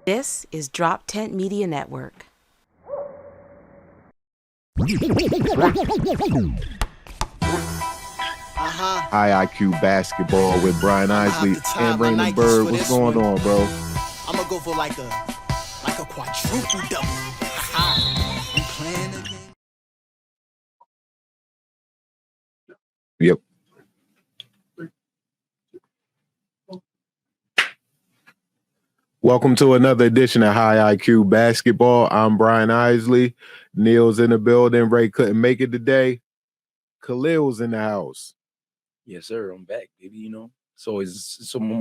This is Drop Tent Media Network. High IQ basketball with Brian Isley and Raymond Byrd. What's going on, bro? I'm gonna go for like a quadruple double. You playing the game? Yep. Welcome to another edition of High IQ Basketball. I'm Brian Isley. Neil's in the building. Ray couldn't make it today. Kahlil's in the house. Yes, sir. I'm back, baby. You know, I'm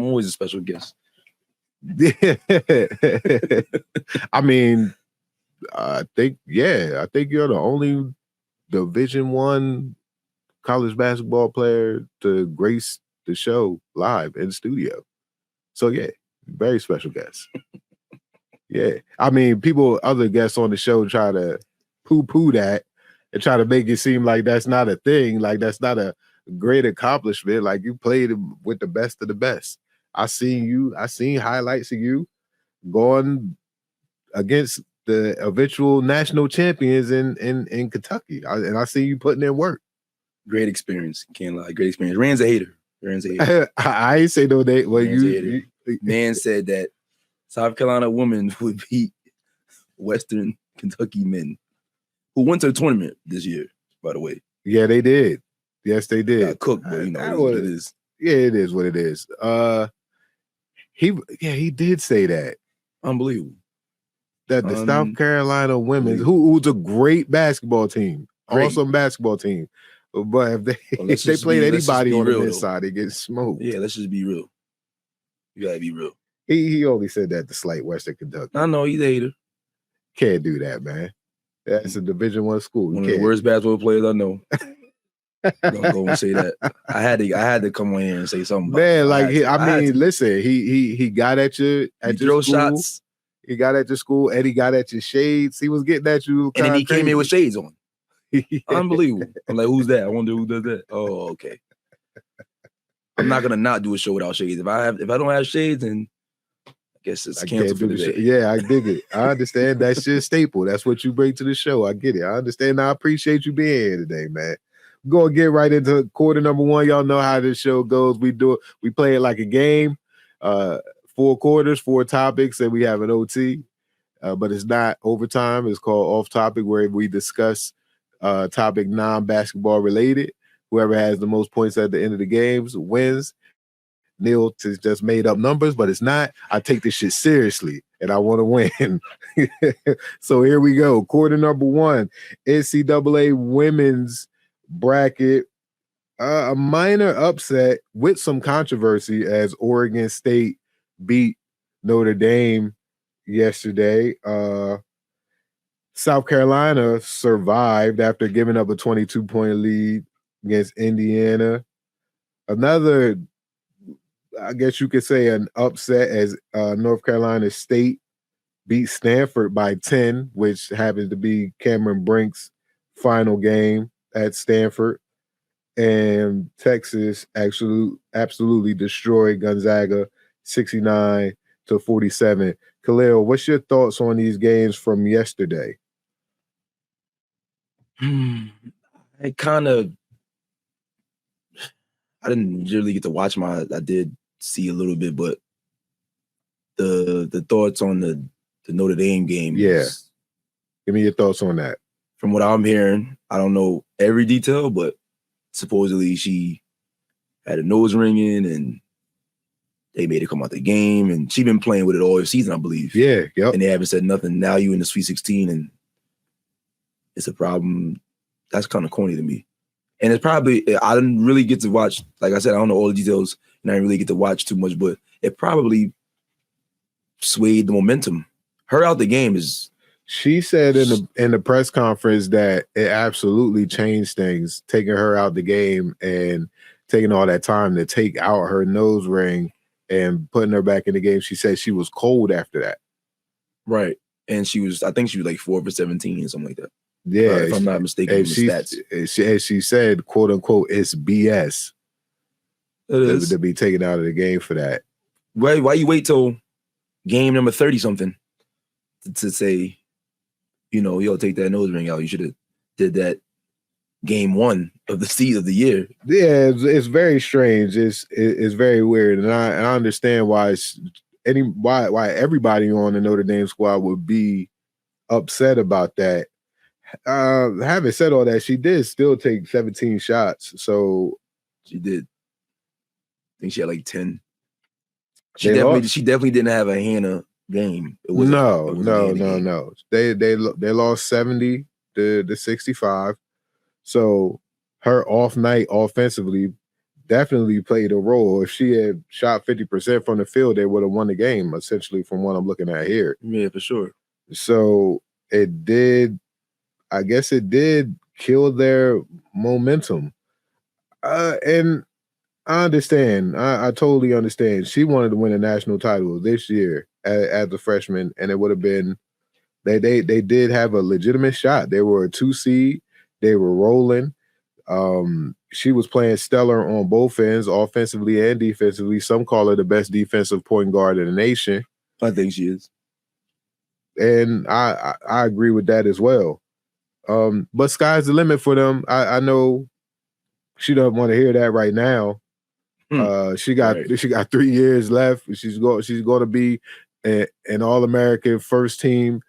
always a special guest. I mean, I think you're the only Division I college basketball player to grace the show live in studio. So yeah, very special guest. Yeah, I mean, other guests on the show try to poo-poo that and try to make it seem like that's not a thing, like that's not a great accomplishment. Like you played with the best of the best. I seen highlights of you going against the eventual national champions in Kentucky. I see you putting in work. Great experience. Can't lie. Great experience. Rand's a hater. I ain't say no date. Well, you man said that South Carolina women would beat Western Kentucky men who went to the tournament this year, by the way. Yeah, they did. Yes, they did. Got cooked, but you know what it is. Yeah, it is what it is. He did say that. Unbelievable. That the South Carolina women, who's a great basketball team, awesome basketball team, but if they played anybody on the inside, they get smoked. Yeah, let's just be real. You gotta be real. He only said that to slight Western Kentucky. I know he's a hater. Can't do that, man. That's a Division I school. One of the worst basketball players I know. Don't go and say that. I had to come on here and say something. Man, listen, he got at you at your school. Shots. He got at your school, and he got at your shades. He was getting at you, and then he came in with shades on. Unbelievable. I'm like, who's that? I wonder who does that. Oh, okay. I'm not gonna not do a show without shades. If I don't have shades, then I guess it's canceled for the day. Yeah, I dig it. I understand. That's your staple. That's what you bring to the show. I get it. I understand. I appreciate you being here today, man. We're gonna get right into quarter number one. Y'all know how this show goes. We play it like a game. 4 quarters, 4 topics, and we have an OT. But it's not overtime. It's called off topic, where we discuss topic non-basketball related. Whoever has the most points at the end of the games wins. Neil just made up numbers, but it's not. I take this shit seriously, and I want to win. So here we go. Quarter number one, NCAA women's bracket. A minor upset with some controversy as Oregon State beat Notre Dame yesterday. South Carolina survived after giving up a 22-point lead against Indiana. Another, I guess you could say, an upset as North Carolina State beat Stanford by 10, which happens to be Cameron Brink's final game at Stanford. And Texas absolutely destroyed Gonzaga 69-47. Kahlil, what's your thoughts on these games from yesterday? I didn't really get to watch I did see a little bit, but the thoughts on the Notre Dame game. Yeah. Give me your thoughts on that. From what I'm hearing, I don't know every detail, but supposedly she had a nose ringing and they made her come out the game, and she's been playing with it all season, I believe. Yeah, yep. And they haven't said nothing. Now you in the Sweet 16, and it's a problem. That's kind of corny to me. And it's probably, I didn't really get to watch, like I said, I don't know all the details, and I didn't really get to watch too much, but it probably swayed the momentum. Her out the game is... She said in the press conference that it absolutely changed things, taking her out the game and taking all that time to take out her nose ring and putting her back in the game. She said she was cold after that. Right. And I think she was like 4 for 17 or something like that. Yeah. If I'm not mistaken, the stats. She said, quote unquote, it's BS. It is. To be taken out of the game for that. Why you wait till game number 30 something to say, yo, take that nose ring out. You should have did that game 1 of the season of the year. Yeah, it's very strange. It's very weird, and I understand why why everybody on the Notre Dame squad would be upset about that. Having said all that, she did still take 17 shots. So she did. I think she had like 10. She They definitely didn't have a Hannah game. No. They lost 70 to 65. So her off night offensively definitely played a role. If she had shot 50% from the field, they would have won the game, essentially, from what I'm looking at here. Yeah, for sure. So it did kill their momentum. And I understand. I totally understand. She wanted to win a national title this year as a freshman, and it would have been they did have a legitimate shot. They were a 2 seed. They were rolling. She was playing stellar on both ends, offensively and defensively. Some call her the best defensive point guard in the nation. I think she is. And I agree with that as well. But sky's the limit for them. I know she doesn't want to hear that right now. She got 3 years left. She's going to be an All-American first team,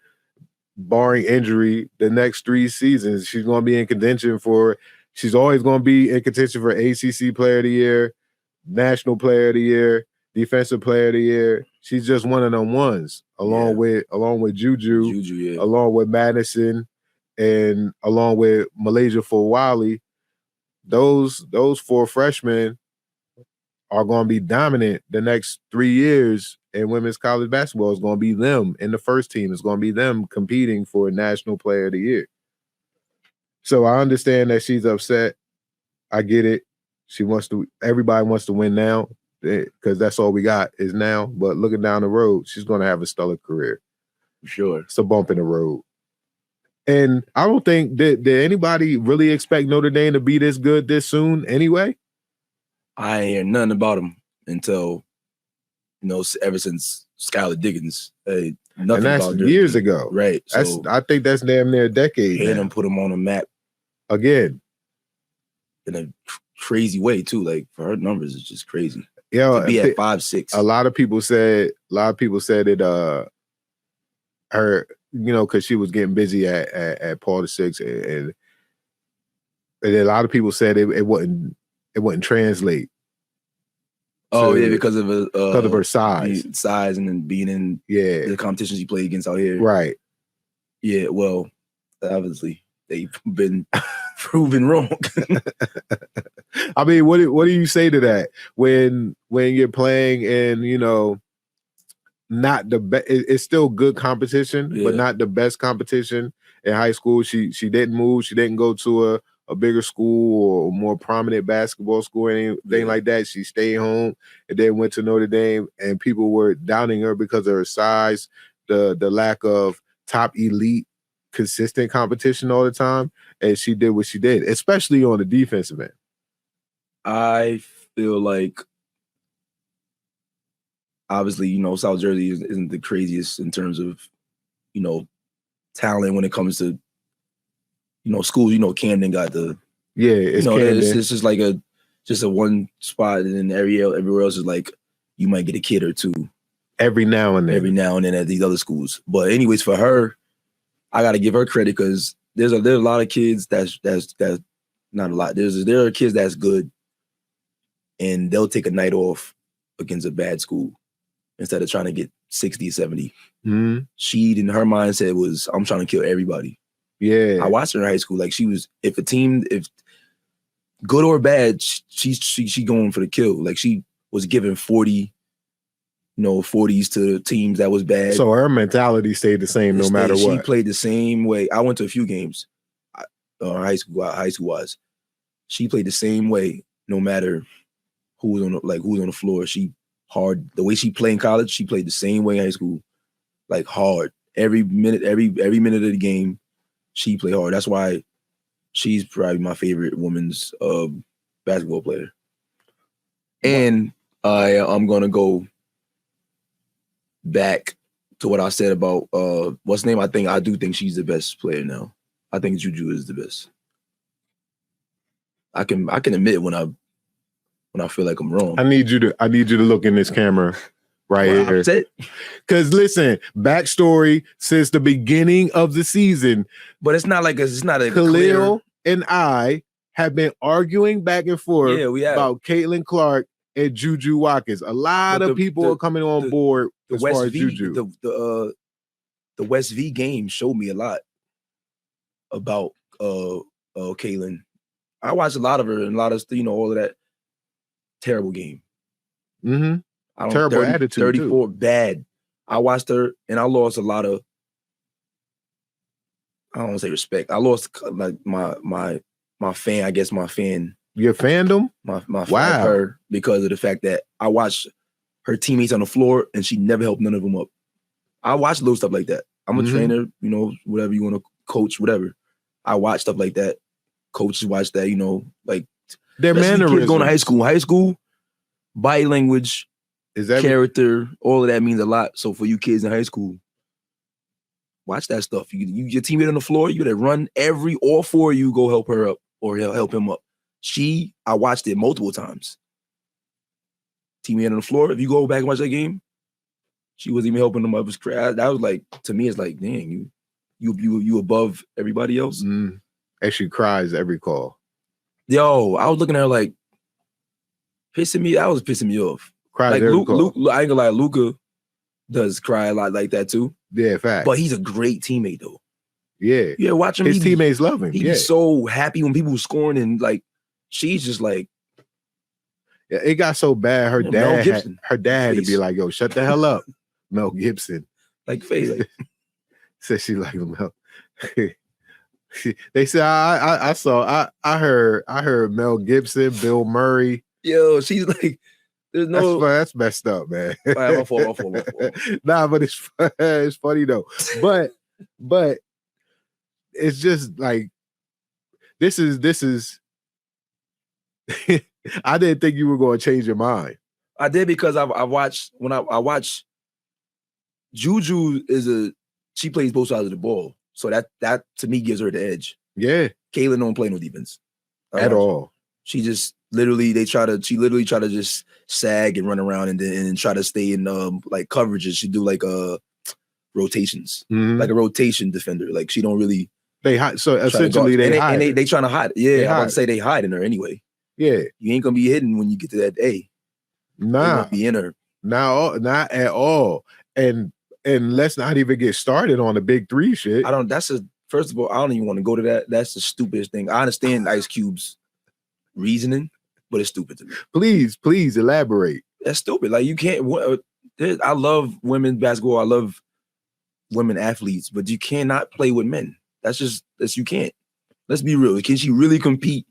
barring injury, the next 3 seasons. She's going to be in contention for. She's always going to be in contention for ACC Player of the Year, National Player of the Year, Defensive Player of the Year. She's just one of them ones, along with Juju, along with Madison, and along with Malaysia Fawali. Those 4 freshmen are going to be dominant the next 3 years in women's college basketball. Is going to be them in the first team. It's going to be them competing for National Player of the Year. So I understand that she's upset. I get it. Everybody wants to win now because that's all we got is now. But looking down the road, she's going to have a stellar career. For sure. It's a bump in the road. And I don't think did anybody really expect Notre Dame to be this good this soon anyway? I ain't hear nothing about them until, ever since Skylar Diggins. Nothing and that's about years ago. Right. So I think that's damn near a decade. And them put them on a map. Again. In a crazy way, too. Like, for her numbers, it's just crazy. Yeah. To be at 5'6". A lot of people said it, her, because she was getting busy at Paul VI, and a lot of people said it wouldn't translate. Oh yeah, because of her size, and then being in the competitions you play against out here. Right. Yeah. Well, obviously they've been proven wrong. I mean, what do you say to that when you're playing and not the best? It's still good competition, but not the best competition in high school. She didn't move. She didn't go to a bigger school or a more prominent basketball school or anything like that. She stayed home and then went to Notre Dame, and people were downing her because of her size, the lack of top elite consistent competition all the time. And she did what she did, especially on the defensive end. I feel like obviously, South Jersey isn't the craziest in terms of, talent when it comes to, schools. Camden got the it's Camden. It's just like a one spot, and then everywhere else is like you might get a kid or two every now and then at these other schools. But anyways, for her, I got to give her credit because there's a lot of kids that's not a lot. There are kids that's good, and they'll take a night off against a bad school instead of trying to get 60, 70. Mm-hmm. She, in her mindset, was, I'm trying to kill everybody. Yeah. I watched her in high school. Like, she was, if good or bad, she going for the kill. Like, she was giving 40, 40s to teams that was bad. So her mentality stayed the same no matter what. She played the same way. I went to a few games, high school wise. She played the same way no matter who was on the floor. She hard. The way she played in college, she played the same way in high school, like hard. Every minute of the game, she played hard. That's why she's probably my favorite women's basketball player. And I'm gonna go back to what I said about what's the name? I do think she's the best player now. I think Juju is the best. I can admit when I feel like I'm wrong. I need you to look in this camera right here. Because listen, backstory since the beginning of the season. But it's not a Kahlil and I have been arguing back and forth about Caitlin Clark and Juju Watkins. A lot of people are coming on board as far as Juju. The West V game showed me a lot about Caitlin. I watched a lot of her and a lot of all of that. Terrible game. Mm-hmm. Terrible attitude. 34 too. Bad. I watched her and I lost a lot of. I don't want to say respect. I lost like my fan. I guess my fan. Your fandom? My fan of her because of the fact that I watched her teammates on the floor and she never helped none of them up. I watch little stuff like that. I'm a trainer, whatever you want to coach, whatever. I watch stuff like that. Coaches watch that, like their mannerisms. Kids going to high school. High school, body language, character, all of that means a lot. So for you kids in high school, watch that stuff. You your teammate on the floor, you gotta run all four of you go help her up or help him up. I watched it multiple times. Teammate on the floor, if you go back and watch that game, she wasn't even helping them up. It was crazy. That was like, to me, it's like, dang, you above everybody else. And she cries every call. Yo, I was looking at her like, that was pissing me off. Cries like every call. I ain't gonna lie, Luka does cry a lot like that too. Yeah, fact. But he's a great teammate though. Yeah. Yeah, watch him. His teammates love him. He's so happy when people scoring and like, she's just like. Yeah, it got so bad. Her dad had to be like, yo, shut the hell up. Mel Gibson. Like face. Like. Said she like Mel. They said I heard Mel Gibson, Bill Murray. Yo, she's like, there's no. That's messed up, man. My fault. Nah, but it's funny though. But it's just like this is. I didn't think you were going to change your mind. I did because I watched Juju she plays both sides of the ball. So that to me gives her the edge. Yeah. Caitlin don't play no defense. At all. She just literally try to just sag and run around and then try to stay in like coverages. She do like rotations. Like a rotation defender. Like she don't really they hide. So essentially they hide. And they trying to hide. Yeah, I'm about to say they hide in her anyway. Yeah. You ain't gonna be hidden when you get to that A. Nah. Be in her. Not at all. And let's not even get started on the big three shit. First of all, I don't even want to go to that. That's the stupidest thing. I understand Ice Cube's reasoning, but it's stupid to me. Please elaborate. That's stupid. Like you can't. I love women's basketball. I love women athletes, but you cannot play with men. That's you can't. Let's be real. Can she really compete?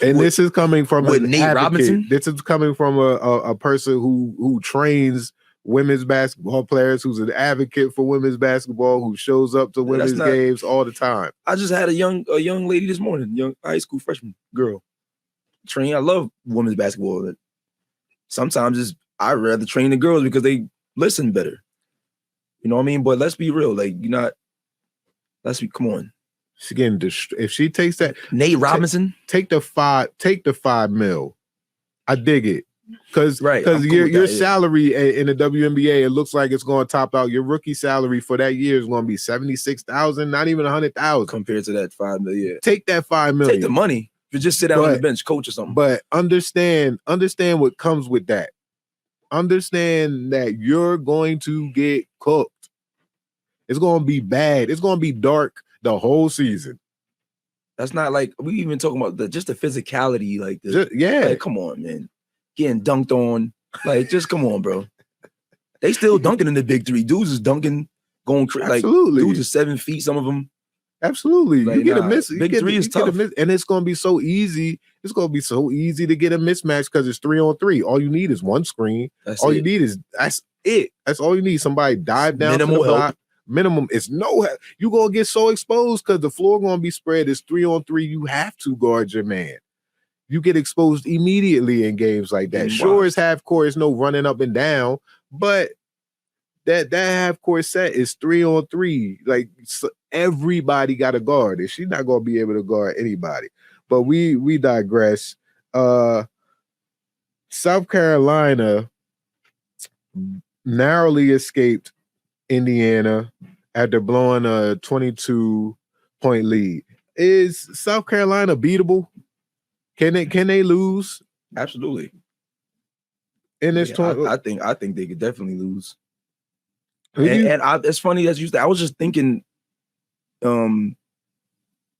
And this is coming from Nate advocate. Robinson. This is coming from a person who trains women's basketball players, who's an advocate for women's basketball, who shows up to women's games all the time. I just had a young lady this morning, young high school freshman girl. I love women's basketball. Sometimes I'd rather train the girls because they listen better. You know what I mean? But let's be real. Like come on. She's getting if she takes that Nate Robinson, take the $5 million. I dig it. Because your salary in the WNBA, it looks like it's going to top out. Your rookie salary for that year is going to be $76,000, not even $100,000 compared to that $5 million. Take that $5 million. Take the money. You just sit down on the bench, coach or something. But understand what comes with that. Understand that you're going to get cooked. It's going to be bad. It's going to be dark the whole season. That's not like we even talking about just the physicality, like like, come on, man. Getting dunked on. Like, just come on, bro. They still dunking in the big three. Dudes is dunking, going crazy. Like, dudes is 7 feet, some of them. Absolutely. Like, you get a miss. Big three is tough. And it's going to be so easy. It's going to be so easy to get a mismatch because it's 3-on-3. All you need is one screen. That's it. That's it. That's all you need. Somebody dive down to the block. Minimum is no help. You're going to get so exposed because the floor going to be spread. It's 3-on-3. You have to guard your man. You get exposed immediately in games like that. Sure, it's half court. It's no running up and down, but that half court set is 3-on-3. Like everybody got a guard, and she's not gonna be able to guard anybody. But we digress. South Carolina narrowly escaped Indiana after blowing a 22-point lead. Is South Carolina beatable? Can they lose? Absolutely. In this tournament? I think they could definitely lose. It's funny as you said. I was just thinking, in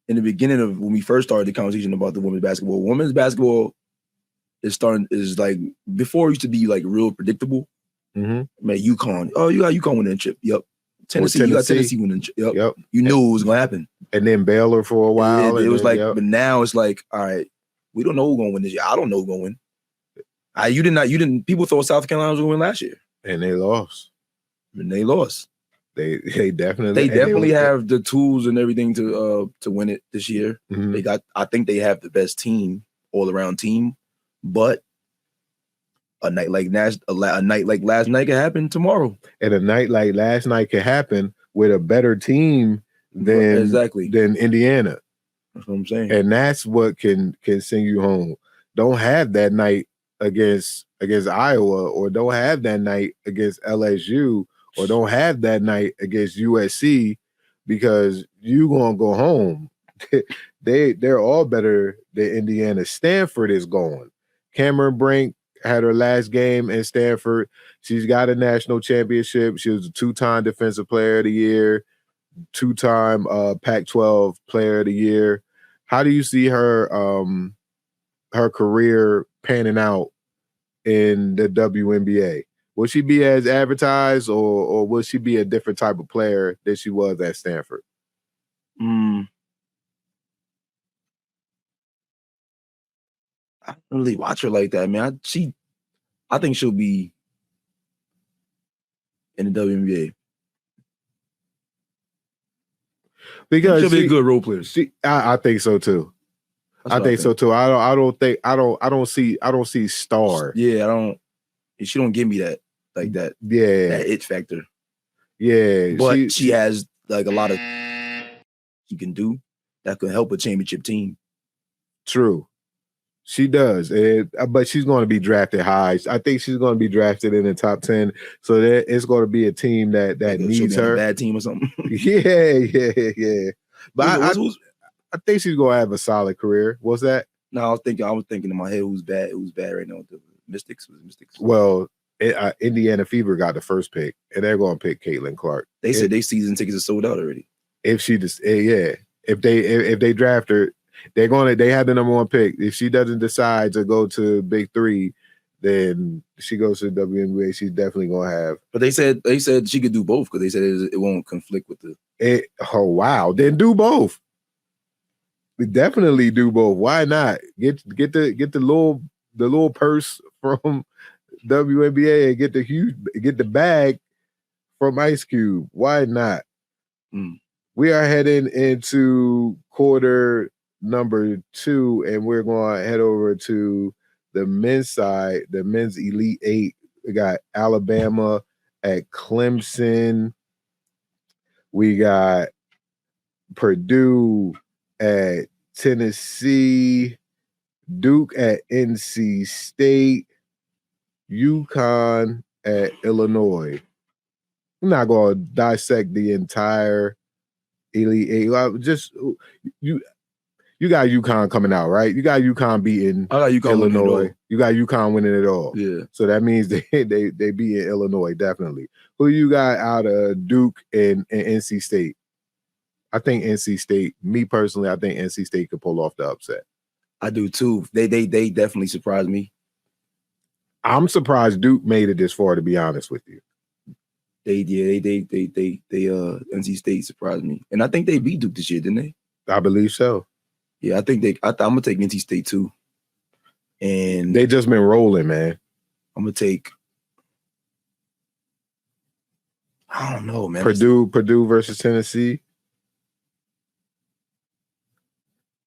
the beginning of when we first started the conversation about the women's basketball. Women's basketball is like before it used to be like real predictable. Mm-hmm. Man, UConn. Oh, you got UConn winning the chip. Yep. Tennessee, you got Tennessee winning the chip. Yep. You knew it was gonna happen. And then Baylor for a while. It was like, but now it's like, all right, we don't know who's gonna win this year. I don't know who's gonna win. You didn't. People thought South Carolina was gonna win last year, and they lost. They lost. They definitely have the tools and everything to win it this year. Mm-hmm. I think they have the best team, all around team, but a night like last night can happen tomorrow. And a night like last night can happen with a better team than Indiana. That's what I'm saying. And that's what can send you home. Don't have that night against Iowa, or don't have that night against LSU, or don't have that night against USC, because you gonna go home. They're all better than Indiana. Stanford is going. Cameron Brink had her last game in Stanford. She's got a national championship. She was a 2-time Defensive Player of the Year, 2-time Pac-12 Player of the Year. How do you see her career panning out in the WNBA? Will she be as advertised, or will she be a different type of player than she was at Stanford? I don't really watch her like that, man. I think she'll be in the WNBA. Because she'll be a good role player. I think so too. I think so too. I don't see star. Yeah, she don't give me that like that. Yeah, that it factor. Yeah, but she has like a lot of she can do that could help a championship team. True, she does. But she's going to be drafted high. I think she's going to be drafted in the top 10. So it's going to be a team that like needs her. A bad team or something. Yeah. But I think she's going to have a solid career. What's that? No, I was thinking in my head who's bad right now. The Mystics. Well, Indiana Fever got the first pick, and they're going to pick Caitlin Clark. They said their season tickets are sold out already. If she just, if they draft her, they have the number 1 pick. If she doesn't decide to go to Big 3, then she goes to the WNBA. She's definitely going to have. But they said she could do both, because they said it won't conflict with the. Oh wow! Then do both. We definitely do both. Why not get the little purse from WNBA and get the bag from Ice Cube? Why not? We are heading into quarter number 2, and we're going to head over to the men's side, the men's Elite 8. We got Alabama at Clemson. We got Purdue at Tennessee, Duke at NC State, UConn at Illinois. I'm not going to dissect the entire Elite 8. Just you got UConn coming out, right? You got UConn beating Illinois. You got UConn winning it all. Yeah. So that means they beat Illinois, definitely. Who you got out of Duke and NC State? I think NC State, me personally, I think NC State could pull off the upset. I do too. They definitely surprised me. I'm surprised Duke made it this far, to be honest with you. NC State surprised me. And I think they beat Duke this year, didn't they? I believe so. Yeah, I'm gonna take NC State too. And they just been rolling, man. I'm gonna take, I don't know, man. Purdue versus Tennessee.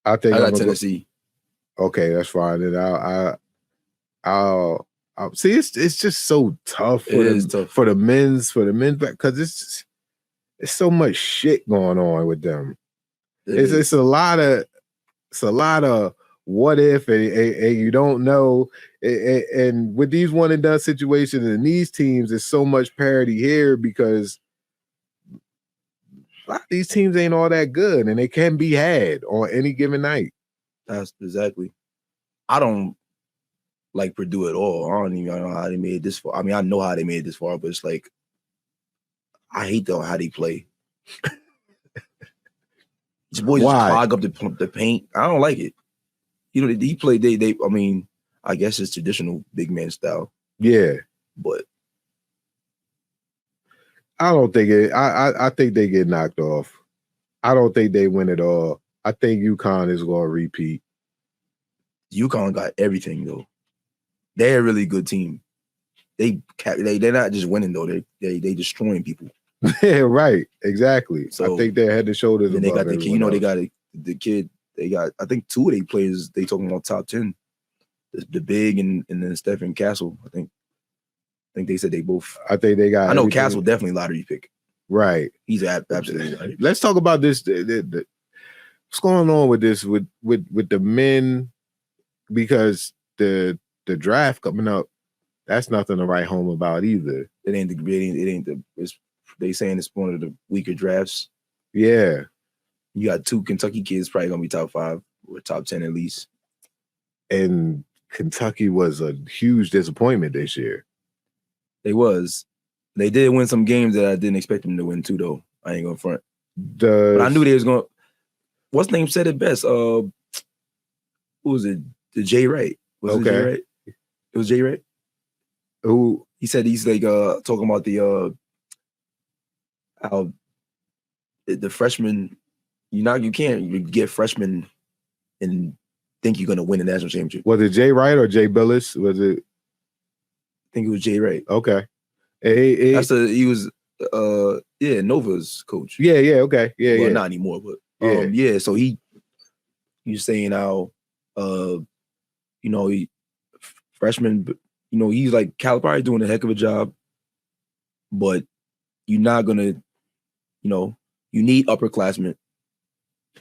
I got Tennessee. Okay, that's fine. Then I'll See, it's just so tough for the men's because it's so much shit going on with them. It's a lot of what if and you don't know. And with these one and done situations and these teams, there's so much parity here because a lot of these teams ain't all that good and they can be had on any given night. That's exactly. I don't like Purdue at all. I don't even know how they made it this far. I mean, I know how they made it this far, but it's like I hate how they play. These boys just clog up the paint. I don't like it. You know, he played. They. I mean, I guess it's traditional big man style. Yeah, but I don't think it. I think they get knocked off. I don't think they win it all. I think UConn is going to repeat. UConn got everything though. They're a really good team. They're not just winning though. They destroying people. Yeah, right. Exactly. So I think they're head and shoulders. And they got the kid. You know, they got the kid. They got. I think 2 of their players. They talking about top 10. The big and then Stephen Castle. I think they said they both. I think they got. I know everything. Castle definitely lottery pick. Right. He's absolutely. Let's talk about this. What's going on with this with the men? Because the draft coming up, that's nothing to write home about either. It ain't the. They saying it's one of the weaker drafts. Yeah. You got 2 Kentucky kids probably gonna be top 5 or top 10 at least. And Kentucky was a huge disappointment this year. They was. They did win some games that I didn't expect them to win too, though. I ain't gonna front. But I knew they was going. What's name said it best? Who was it? The Jay Wright. Was it Jay Wright? It was Jay Wright. Who he said he's like talking about the how the freshmen. You can't get freshmen and think you're gonna win a national championship. Was it Jay Wright or Jay Billis? Was it? I think it was Jay Wright. Okay. He was Nova's coach. Yeah, okay. Yeah, well, not anymore, but so he was saying how freshman, he's like Calipari doing a heck of a job, but you're not gonna, you need upperclassmen.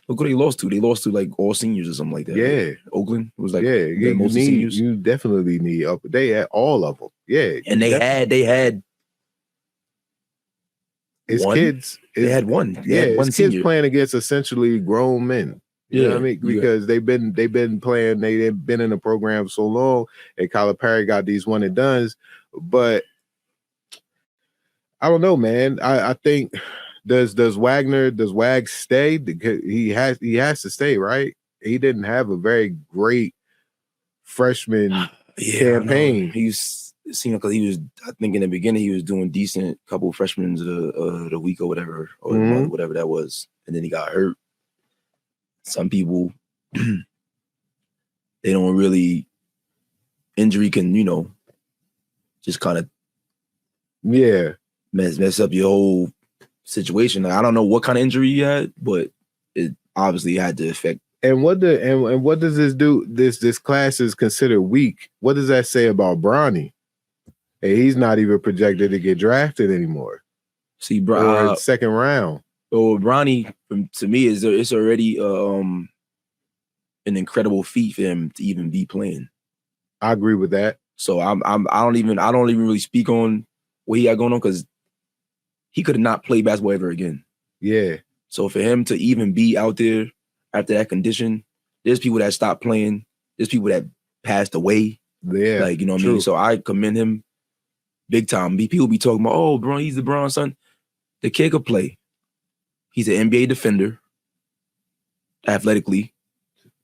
Look what they lost to. They lost to like all seniors or something like that. Yeah. Like Oakland was like most seniors. You definitely need up. They had all of them. Yeah. And they had it's kids. They had one. They had one kids playing against essentially grown men. You know what I mean? Because they've been playing, they've been in the program so long, and Calipari got these one and dones. But I don't know, man. I think does Wag stay? He has to stay, right? He didn't have a very great freshman campaign. Because he was, I think in the beginning he was doing decent, couple freshmen the week or whatever, or the month, whatever that was, and then he got hurt. Some people they don't really, injury can just kind of mess up your whole situation. I don't know what kind of injury he had, but it obviously had to affect. And what does this do? This class is considered weak. What does that say about Bronny? Hey, he's not even projected to get drafted anymore. See, bro, second round. Oh, Bronny, to me, it's already an incredible feat for him to even be playing. I agree with that. So I don't even really speak on what he got going on, because he could have not played basketball ever again. Yeah. So for him to even be out there after that condition, there's people that stopped playing. There's people that passed away. Yeah. Like, you know what I mean? So I commend him big time. People be talking about, oh, bro, he's the Bron's son. The kid could play. He's an NBA defender, athletically.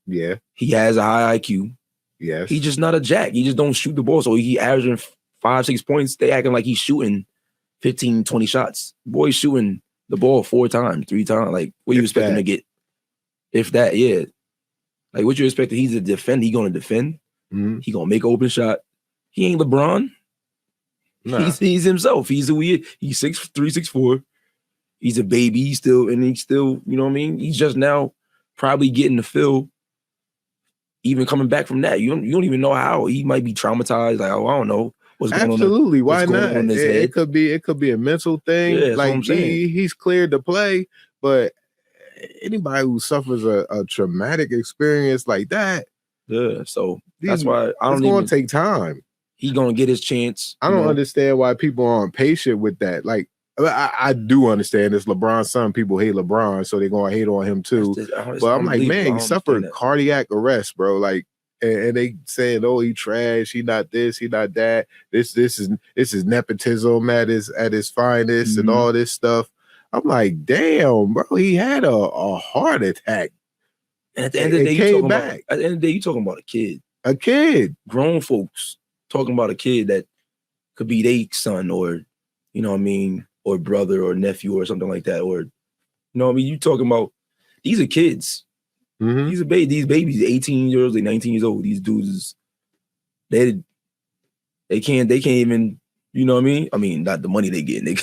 Yeah. He has a high IQ. Yes. He's just not a jack. He just don't shoot the ball. So he averaging 5-6 points. They acting like he's shooting 15, 20 shots. Boy's shooting the ball 4 times, 3 times. Like, what you expect him to get? If that, yeah. Like, what you expect? He's a defender. He going to defend. Mm-hmm. He going to make an open shot. He ain't LeBron. Nah. He's himself. He's who he is. He's 6'3", 6'4". He's a baby. He's still, you know what I mean? He's just now probably getting the feel even coming back from that, you don't even know how he might be traumatized. Like, oh, I don't know what's going on. Absolutely, why not? On his head. It could be a mental thing. Yeah, that's like what I'm saying. He's cleared to play, but anybody who suffers a traumatic experience like that, yeah. So that's why it's going to take time. He gonna get his chance. I don't understand why people aren't patient with that. Like, I do understand this. LeBron's son, people hate LeBron, so they're gonna hate on him too. But I'm like, man, he suffered cardiac arrest, bro. Like, and they saying, oh, he trash, he not this, he not that. This is nepotism at his finest and all this stuff. I'm like, damn, bro, he had a heart attack. And at the end of the day, you're talking about a kid. A kid. Grown folks talking about a kid that could be their son or, you know what I mean, or brother or nephew or something like that. Or, you know what I mean? You talking about, these are kids. Mm-hmm. These babies, 18 years old, they 19 years old. These dudes, they can't even, you know what I mean? I mean, not the money they get. They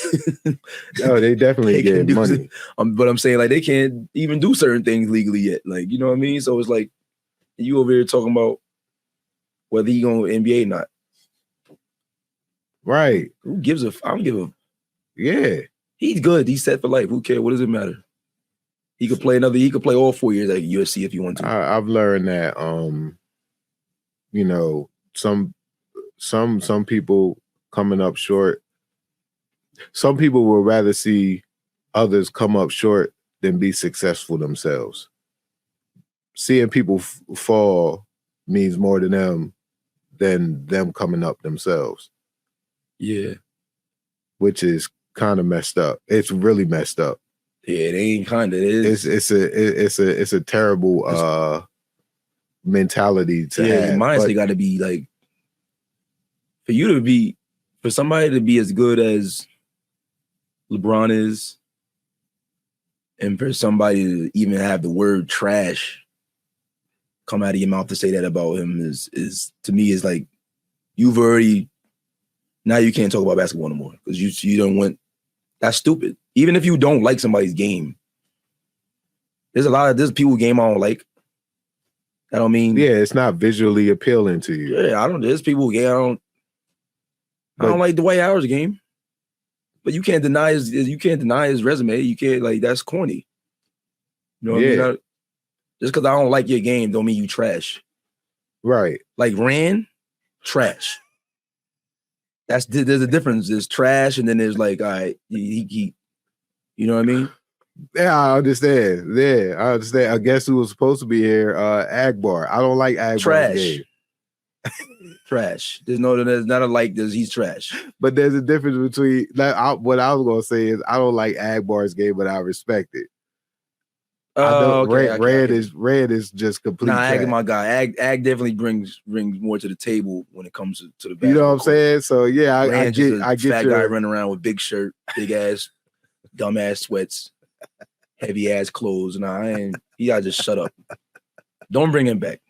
definitely get money. But I'm saying, like, they can't even do certain things legally yet. Like, you know what I mean? So it's like, you over here talking about whether he going to NBA or not. Right. Who gives a? I don't give a. Yeah. He's good. He's set for life. Who cares? What does it matter? He could play all 4 years at USC if he wants to. I've learned that you know, some people coming up short. Some people would rather see others come up short than be successful themselves. Seeing people fall means more to them than them coming up themselves. Yeah. Which is kind of messed up. It's really messed up. Yeah, it ain't kind of. It is. It's a terrible mentality to have. Your mindset got to be like, for somebody to be as good as LeBron is, and for somebody to even have the word trash come out of your mouth to say that about him is to me is like, you've already, now you can't talk about basketball no more because you don't want, that's stupid. Even if you don't like somebody's game, there's people game I don't like. I don't mean, yeah, it's not visually appealing to you. Yeah, there's people game I don't like Dwight Howard's game, but you can't deny his resume. You can't, like, that's corny. You know what I mean? Just because I don't like your game don't mean you trash. Right. Like Rand, trash. There's a difference. There's trash, and then there's like, all right, he you know what I mean? Yeah, I understand. Yeah, I understand. I guess who was supposed to be here? Agbar. I don't like Agbar's trash. game. Trash. There's not a like. He's trash. But there's a difference between what I was gonna say is I don't like Agbar's game, but I respect it. Red is just complete. Nah, Ag is my guy. Ag definitely brings more to the table when it comes to the basketball. You know what I'm saying? So yeah, I get fat guy running around with big shirt, big ass, dumb ass sweats, heavy ass clothes. Nah, he gotta just shut up. Don't bring him back.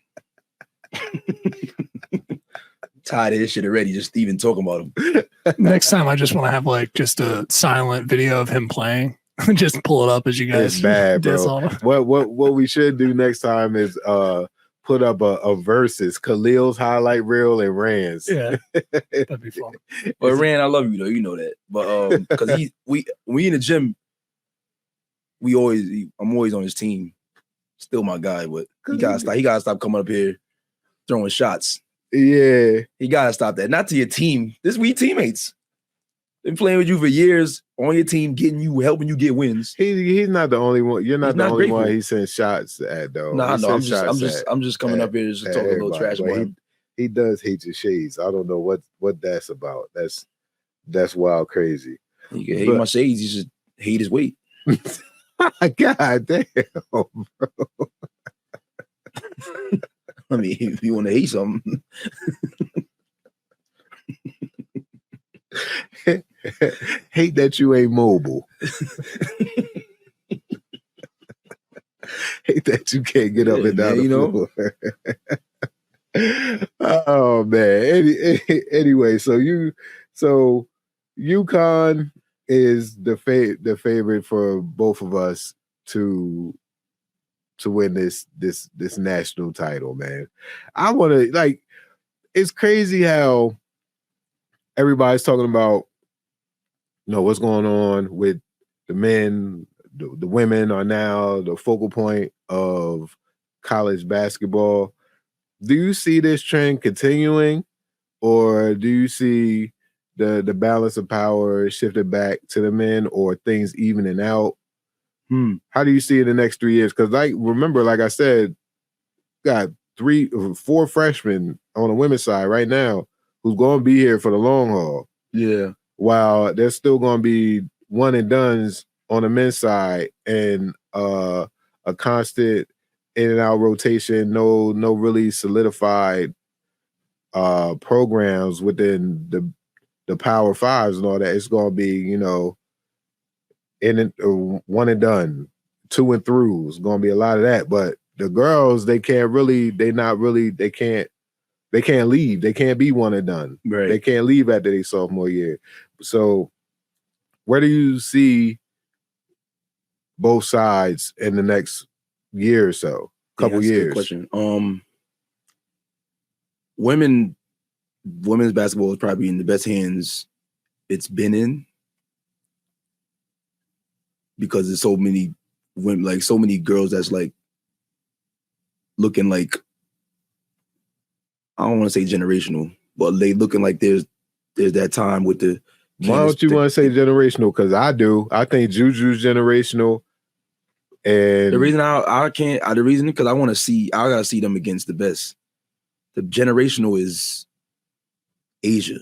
Tired of this shit already. Just even talking about him. Next time, I just want to have like just a silent video of him playing. Just pull it up as you guys. It's bad, bro. What we should do next time is put up a versus Kahlil's highlight reel and Rand's. Yeah, that'd be fun. But Rand, I love you though. You know that. But because we in the gym, I'm always on his team. Still my guy, but he gotta stop coming up here throwing shots. Yeah, he gotta stop that. Not to your team. We teammates. Been playing with you for years on your team, helping you get wins. He's not the only one. You're not the only one he sends shots at, though. No, I'm just coming up here just to talk a little trash about him. He does hate your shades. I don't know what that's about. That's wild crazy. You can hate my shades. You should hate his weight. God damn, bro. I mean, if you want to hate something. Hate that you ain't mobile. Hate that you can't get up and down the floor. Oh man. Anyway, so UConn is the favorite for both of us to to win this national title, man. I want to, like, it's crazy how everybody's talking about, what's going on with the men. The women are now the focal point of college basketball. Do you see this trend continuing, or do you see the balance of power shifted back to the men, or things evening out? How do you see it in the next 3 years? Because, remember, like I said, got 4 freshmen on the women's side right now who's going to be here for the long haul. Yeah. While there's still going to be one and dones on the men's side, and a constant in and out rotation, no really solidified programs within the Power Fives and all that. It's going to be, one and done, 2 and throughs. It's going to be a lot of that. But the girls, they can't leave. They can't be one and done. Right. They can't leave after their sophomore year. So where do you see both sides in the next year or so? Couple that's years. A good question. Women's basketball is probably in the best hands it's been in, because there's so many women, like so many girls that's like looking like, I don't want to say generational, but they looking like there's that time with the. Why don't you want to say generational? Because I do. I think Juju's generational. And the reason I can't, the reason, because I gotta see them against the best. The generational is Asia.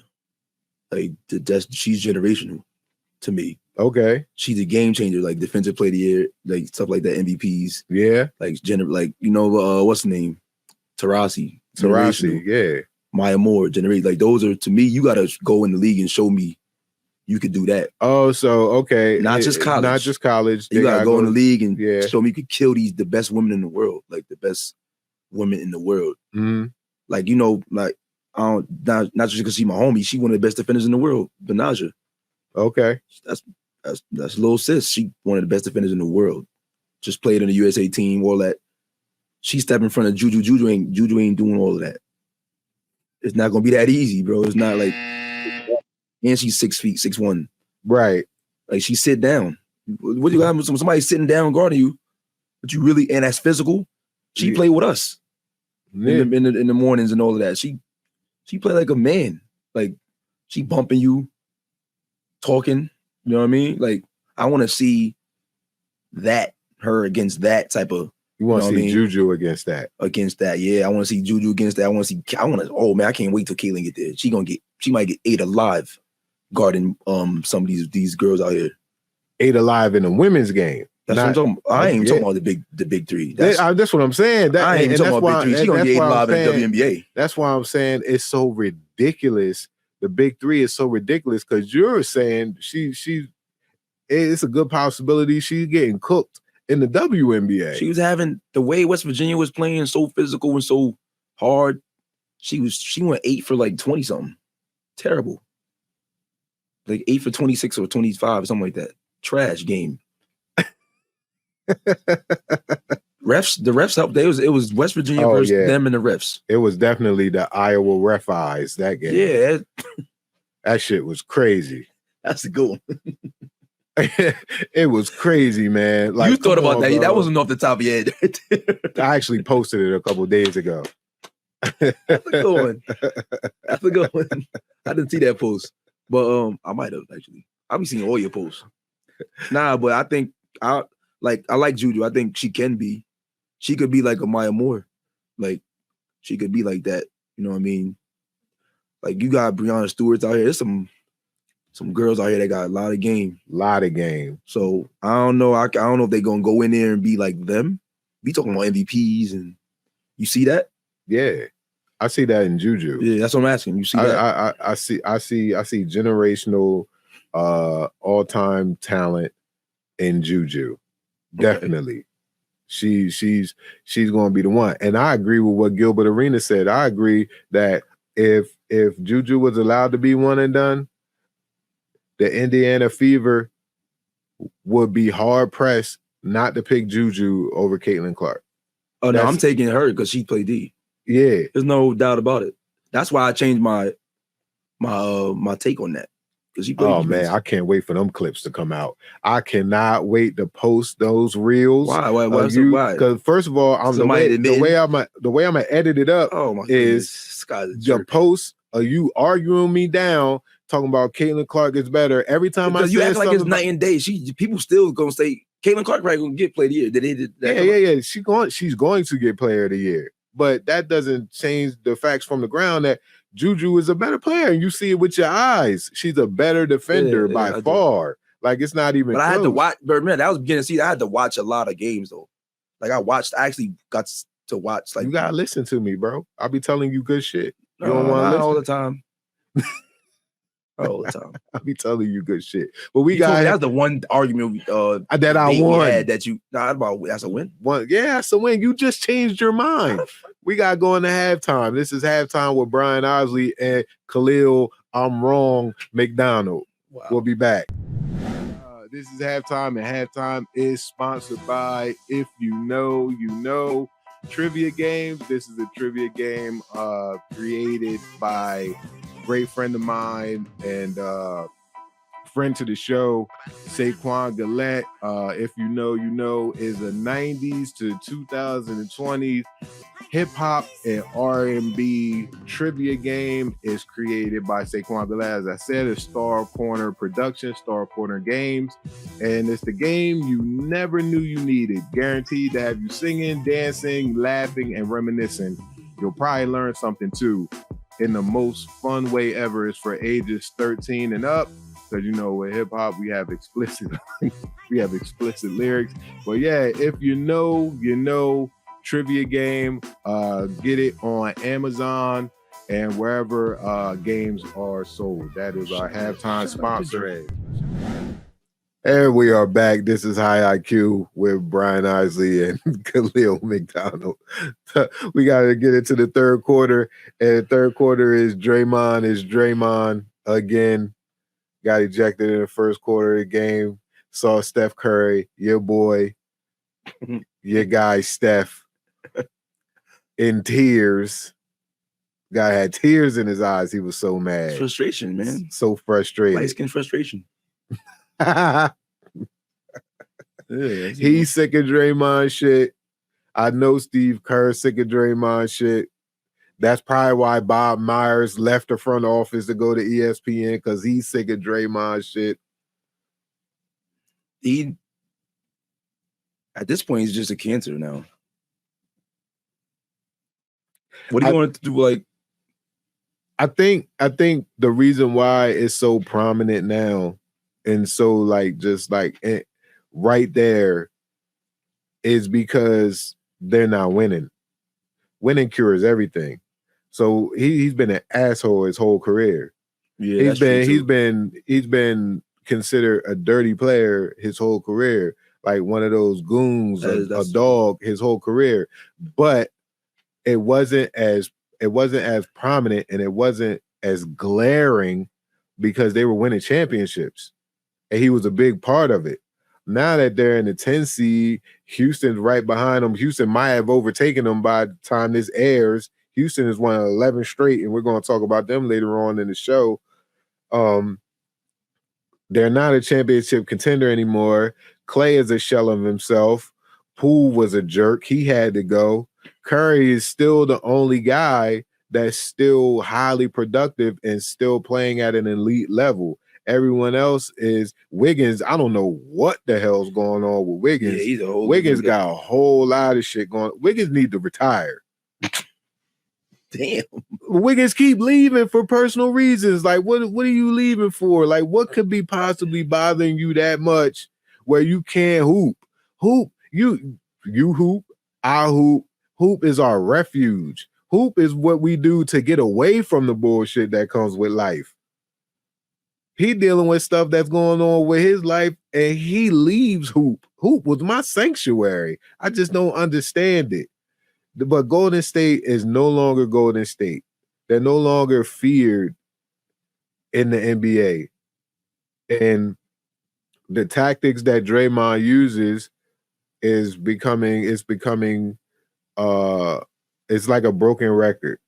Like she's generational to me. Okay. She's a game changer, like defensive player of the year, like stuff like that, MVPs. Yeah. Like what's the name? Tarasi, yeah. Maya Moore, generate. Like those are, to me, you gotta go in the league and show me you could do that. Oh, so okay. Not just college. You gotta go in the league and yeah. show me you could kill the best women in the world, like the best women in the world. Mm-hmm. Like, not just because she's my homie, she one of the best defenders in the world, Benaja. Okay. That's little sis. She one of the best defenders in the world. Just played in the USA team, all that. She stepped in front of Juju. Juju ain't doing all of that. It's not gonna be that easy, bro. It's not like, and she's 6 feet, 6'1". Right. Like, she sit down. What you got when somebody's sitting down guarding you, but you really, and that's physical. She played with us in the mornings and all of that. She played like a man. Like, she bumping you, talking. You know what I mean? Like, I want to see her against that type of. You want to see Juju against that? Against that, yeah. I want to see Juju against that. Oh man, I can't wait till Kaylin get there. She might get 8 alive guarding some of these girls out here. 8 alive in the women's game. That's what I'm talking about. I ain't even talking about the big three. That's what I'm saying. I ain't even talking about big three. She gonna get 8 alive in the WNBA. That's why I'm saying it's so ridiculous. The big three is so ridiculous because you're saying it's a good possibility she's getting cooked in the WNBA. She was having the way West Virginia was playing, so physical and so hard. She went 8 for like 20 something. Terrible. Like 8 for 26 or 25, something like that. Trash game. The refs helped. It was West Virginia versus them and the refs. It was definitely the Iowa ref eyes that game. Yeah, that shit was crazy. That's a good one. It was crazy, man. Like, you thought about that? Bro. That wasn't off the top of your head. I actually posted it a couple of days ago. That's a good one. I didn't see that post, but I might have actually. I've been seeing all your posts. Nah, but I think I like Juju. I think she could be like a Maya Moore. Like, she could be like that. You know what I mean? Like, you got Breonna Stewart's out here. There's some girls out here that got a lot of game. So I don't know. I don't know if they're gonna go in there and be like them. We talking about MVPs, and you see that? Yeah, I see that in Juju. Yeah, that's what I'm asking. You see that? I see generational, all-time talent in Juju. Definitely. Okay. She's gonna be the one. And I agree with what Gilbert Arenas said. I agree that if Juju was allowed to be one and done, the Indiana Fever would be hard pressed not to pick Juju over Caitlin Clark. Oh no, I'm taking her because she played D. Yeah, there's no doubt about it. That's why I changed my take on that. Oh man, I can't wait for them clips to come out. I cannot wait to post those reels. Why? Because first of all, the way I'm gonna edit it up is the post of you arguing me down, talking about Caitlin Clark is better. Every time because you act like it's night and day. People still gonna say Caitlin Clark probably gonna get player of the year. Yeah. She's going to get player of the year. But that doesn't change the facts from the ground that Juju is a better player, and you see it with your eyes. She's a better defender by far. Like, it's not even But close. I had to watch, but man, that was beginning of season. I had to watch a lot of games though. Like I actually got to watch. Like, you gotta listen to me, bro. I'll be telling you good shit. You don't want to listen all the time. All the time. I'll be telling you good shit. But that's the one argument that I won. That's a win. That's a win. You just changed your mind. We got to go into halftime. This is halftime with Brian Isley and Kahlil McDonald. Wow. We'll be back. This is halftime, and halftime is sponsored by If You Know, You Know Trivia Games. This is a trivia game created by a great friend of mine and friend to the show, Saquon Gillette. If You Know, You Know is a 90s to 2020s hip-hop and R&B trivia game. Is created by Saquon Gillette. As I said, it's Star Corner Production, Star Corner Games, and it's the game you never knew you needed. Guaranteed to have you singing, dancing, laughing, and reminiscing. You'll probably learn something too in the most fun way ever. It's for ages 13 and up. Because with hip-hop, we have explicit lyrics. But yeah, if you know trivia game, get it on Amazon and wherever games are sold. That is our halftime sponsor. And we are back. This is High IQ with Brian Isley and Kahlil McDonald. We got to get into the third quarter. And the third quarter is Draymond again. Got ejected in the first quarter of the game. Saw Steph Curry, your boy, your guy Steph, in tears. Guy had tears in his eyes. He was so mad. It's frustration, man. So frustrated. Light skin frustration. He's sick of Draymond shit. I know Steve Kerr sick of Draymond shit. That's probably why Bob Myers left the front office to go to ESPN, because he's sick of Draymond shit. At this point, he's just a cancer now. What do you want to do? Like, I think the reason why it's so prominent now and so right there is because they're not winning. Winning cures everything. So he's been an asshole his whole career. Yeah, he's been considered a dirty player his whole career, like one of those goons, a dog his whole career. But it wasn't as prominent and it wasn't as glaring because they were winning championships, and he was a big part of it. Now that they're in the 10 seed, Houston's right behind them. Houston might have overtaken them by the time this airs. Houston is 1-11 straight, and we're going to talk about them later on in the show. They're not a championship contender anymore. Clay is a shell of himself. Poole was a jerk. He had to go. Curry is still the only guy that's still highly productive and still playing at an elite level. Everyone else is Wiggins. I don't know what the hell's going on with Wiggins. Yeah, Wiggins got a whole lot of shit going. Wiggins need to retire. Damn. Wiggins keep leaving for personal reasons. Like, what are you leaving for? Like, what could be possibly bothering you that much where you can't hoop? Hoop. You hoop. I hoop. Hoop is our refuge. Hoop is what we do to get away from the bullshit that comes with life. He dealing with stuff that's going on with his life, and he leaves hoop. Hoop was my sanctuary. I just don't understand it. But Golden State is no longer Golden State. They're no longer feared in the NBA. And the tactics that Draymond uses is becoming it's like a broken record,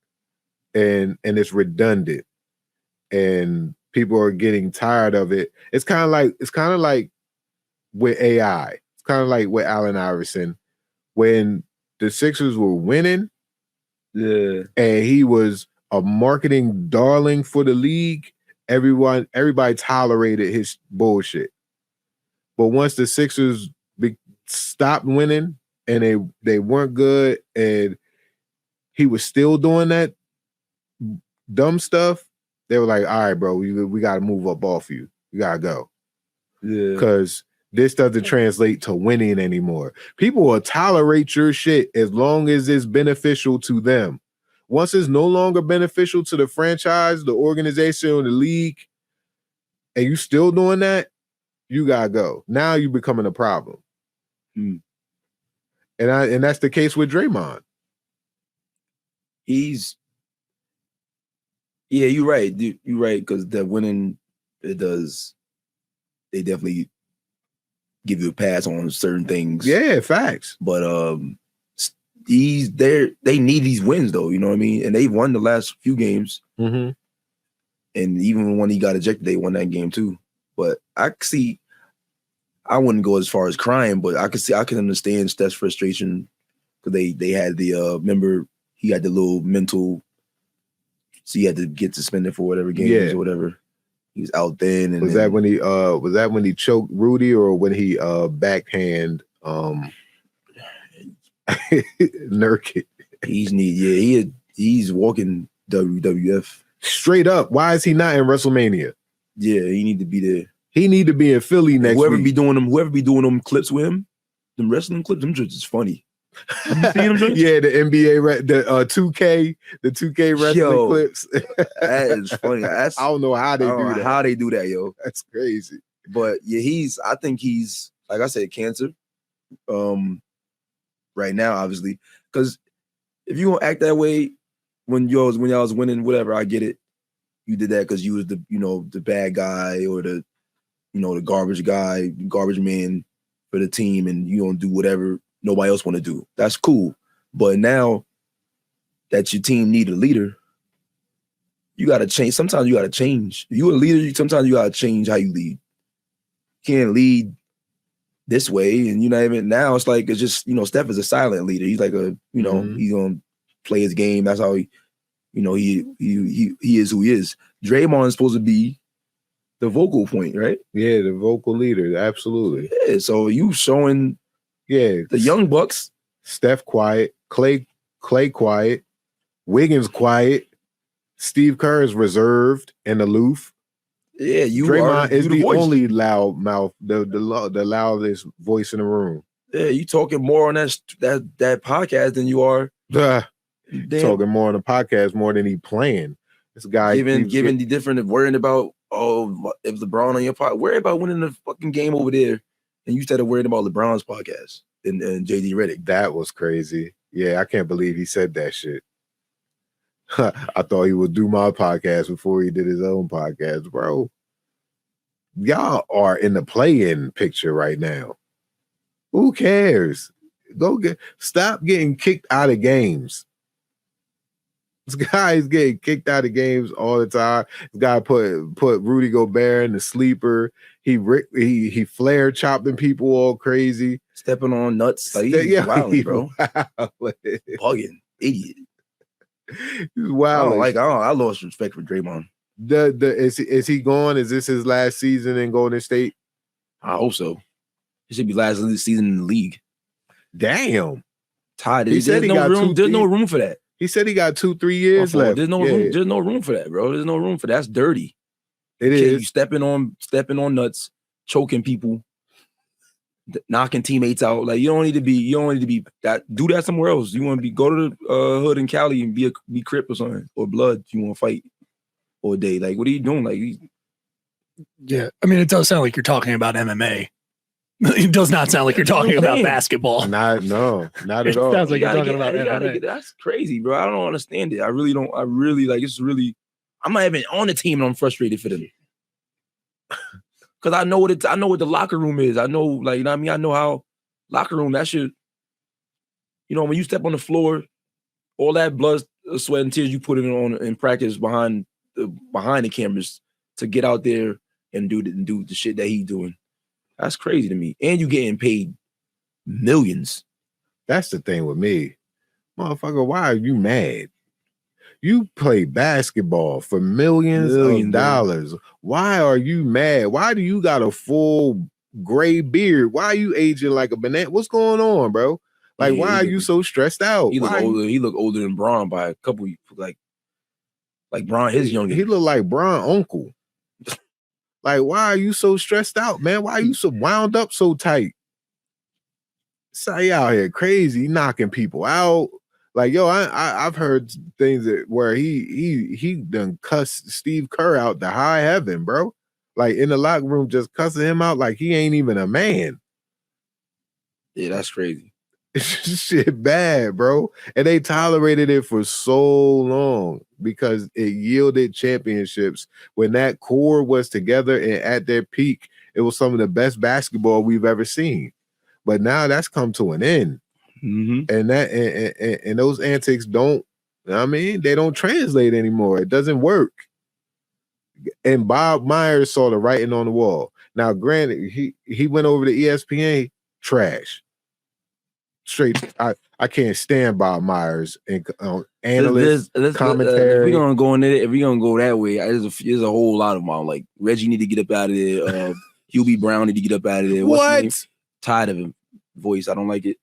and it's redundant, and people are getting tired of it. It's kind of like with AI. It's kind of like with Allen Iverson when the Sixers were winning. Yeah. And he was a marketing darling for the league. Everybody tolerated his bullshit. But once the Sixers stopped winning and they weren't good, and he was still doing that dumb stuff, they were like, all right, bro, we got to move up off you. You got to go. Yeah. Because this doesn't translate to winning anymore. People will tolerate your shit as long as it's beneficial to them. Once it's no longer beneficial to the franchise, the organization, or the league, and you still doing that, you gotta go. Now you're becoming a problem. And that's the case with Draymond. Yeah, you're right. You're right, because that winning, they definitely give you a pass on certain things. Yeah, facts. But they need these wins though, you know what I mean? And they've won the last few games. Mm-hmm. And even when he got ejected, they won that game too. But I wouldn't go as far as crying, but I can understand Steph's frustration, because they had the remember he had the little mental, so he had to get suspended for whatever games or whatever. He was out then. And was that when he choked Rudy, or when he backhand Nurkic? He's walking WWF straight up. Why is he not in WrestleMania? Yeah, he need to be there. He need to be in Philly next whoever week. Whoever be doing them clips with him, them wrestling clips, them just funny. You seen them joints? Yeah, the NBA, the 2K wrestling clips. That is funny. I don't know how they do that. How they do that, yo? That's crazy. But yeah, I think he's, like I said, cancer. Right now, obviously, because if you gonna act that way when y'all was winning, whatever, I get it. You did that because you was the bad guy, or the garbage guy, garbage man for the team, and you don't do whatever nobody else want to do. That's cool. But now that your team need a leader, you got to change. Sometimes you got to change. If you're a leader, sometimes you got to change how you lead. You can't lead this way. And now it's like, it's just, Steph is a silent leader. He's like he's going to play his game. That's how he is who he is. Draymond is supposed to be the vocal point, right? Yeah, the vocal leader. Absolutely. Yeah, so you showing the young Bucks. Steph quiet, Clay quiet, Wiggins quiet, Steve Kerr is reserved and aloof. Yeah, Draymond is the only loud mouth, the loudest voice in the room. Yeah, you talking more on that podcast than you are. Talking more on the podcast more than he playing. This guy giving the different, worrying about, if LeBron on your podcast, worry about winning the fucking game over there, and you started worrying about LeBron's podcast and JD Redick. That was crazy. Yeah, I can't believe he said that shit. I thought he would do my podcast before he did his own podcast, bro. Y'all are in the play-in picture right now. Who cares? Stop getting kicked out of games. This guy is getting kicked out of games all the time. This guy put Rudy Gobert in the sleeper. He flare chopping people all crazy, stepping on nuts. Like, he's wild, bro. Bugging, idiot. He's wild. I lost respect for Draymond. Is he gone? Is this his last season in Golden State? I hope so. It should be last season in the league. Damn. Todd, there's no room for that. He said he got 2-3 years left. There's no room. There's no room for that, bro. There's no room for that. That's dirty. It is. You stepping on nuts, choking people, knocking teammates out. Like, you don't need to be that. Do that somewhere else. You want to go to the hood in Cali and be Crip or something, or Blood. You want to fight all day. Like, what are you doing? Like, yeah. I mean, it does sound like you're talking about MMA. It does not sound like you're talking about basketball. Not at all. It sounds like you're talking about MMA. That's crazy, bro. I don't understand it. I really don't. I really it's really. I'm not even on the team, and I'm frustrated for them. Because I know what the locker room is. I know, like, you know what I mean? I know how locker room, that shit, You know, when you step on the floor, all that blood, sweat, and tears you put in practice behind the cameras to get out there and do the shit that he's doing. That's crazy to me. And you getting paid millions. That's the thing with me. Motherfucker, why are you mad? You play basketball for millions of dollars. Why are you mad? Why do you got a full gray beard? Why are you aging like a banana? What's going on, bro? Like, why are you so stressed out? He look older. He look older than Braun by a couple, like Braun, his younger. He look like Braun uncle. Like, why are you so stressed out, man? Why are you so wound up so tight? Say out here crazy, knocking people out. Like, yo, I've heard things where he done cussed Steve Kerr out to high heaven, bro. Like in the locker room, just cussing him out like he ain't even a man. Yeah, that's crazy. Shit bad, bro. And they tolerated it for so long because it yielded championships. When that core was together and at their peak, it was some of the best basketball we've ever seen. But now that's come to an end. Mm-hmm. And those antics don't, I mean, they don't translate anymore. It doesn't work. And Bob Myers saw the writing on the wall. Now, granted, he went over to ESPN, trash. Straight, I can't stand Bob Myers and analysts, commentary. If we're gonna go in there, if we're gonna go that way, there's a whole lot of them. Like Reggie need to get up out of there. Hubie Brown need to get up out of there. What? Tired of him voice. I don't like it.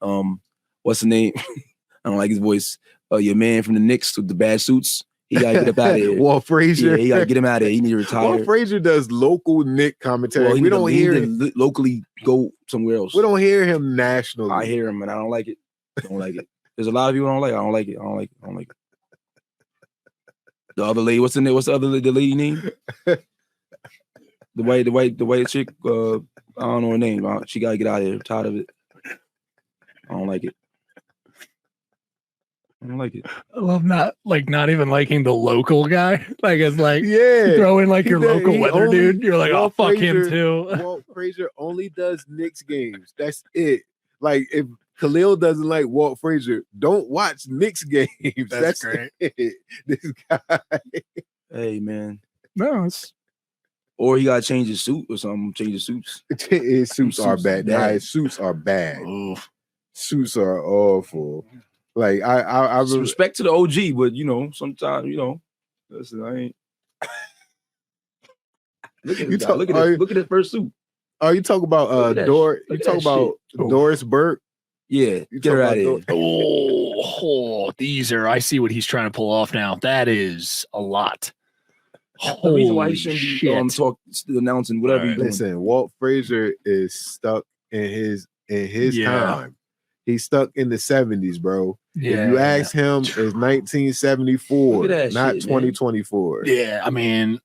What's the name? I don't like his voice. Your man from the Knicks with the bad suits. He gotta get up out of here. Walt Frazier. Yeah, he gotta get him out of here. He need to retire. Walt Frazier does local Knick commentary. Well, we don't hear him locally. Go somewhere else. We don't hear him nationally. I hear him and I don't like it. I don't like it. There's a lot of people don't like it. I don't like it. I don't like it. I don't like it. The other lady, what's the name? What's the lady name? The white chick. I don't know her name. She gotta get out of here. I'm tired of it. I don't like it. I don't like it. I love not even liking the local guy. Like it's like yeah, throw in like your local weather dude. You're like, Walt fuck Frazier, him too. Walt Frazier only does Knicks games. That's it. Like if Kahlil doesn't like Walt Frazier, don't watch Knicks games. That's great. It. This guy. Hey man. No, it's or he gotta change his suit or something. Change his suits. His suits are bad. bad. His suits are bad. Oof. Suits are awful. Like I respect to the OG, but you know, sometimes listen, I ain't. Look at look at his first suit. Oh, you talk about Doris? You talk about Doris Burke? Yeah, get her out of here. These are. I see what he's trying to pull off now. That is a lot. The reason why he shouldn't be announcing whatever he's doing. Listen, Walt Frazier is stuck in his time. He's stuck in the 70s, bro. Yeah. If you ask him, it's 1974, not shit, 2024. Man. Yeah, I mean,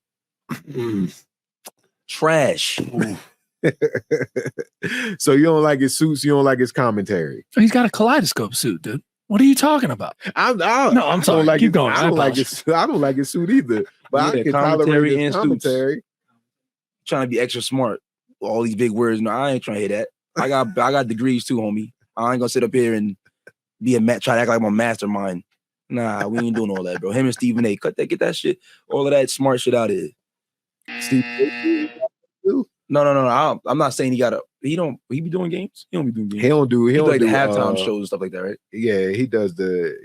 trash. So you don't like his suits, you don't like his commentary. He's got a kaleidoscope suit, dude. What are you talking about? I'm sorry. Like Keep going. I don't like his suit either. But I can tolerate his commentary. Trying to be extra smart. All these big words. No, I ain't trying to hear that. I got degrees too, homie. I ain't gonna sit up here and try to act like I'm a mastermind. Nah, we ain't doing all that, bro. Him and Stephen A. Get that shit, all of that smart shit out of here. No. I'm not saying he be doing games. He don't be doing games. He don't do the halftime shows and stuff like that, right? Yeah, he does the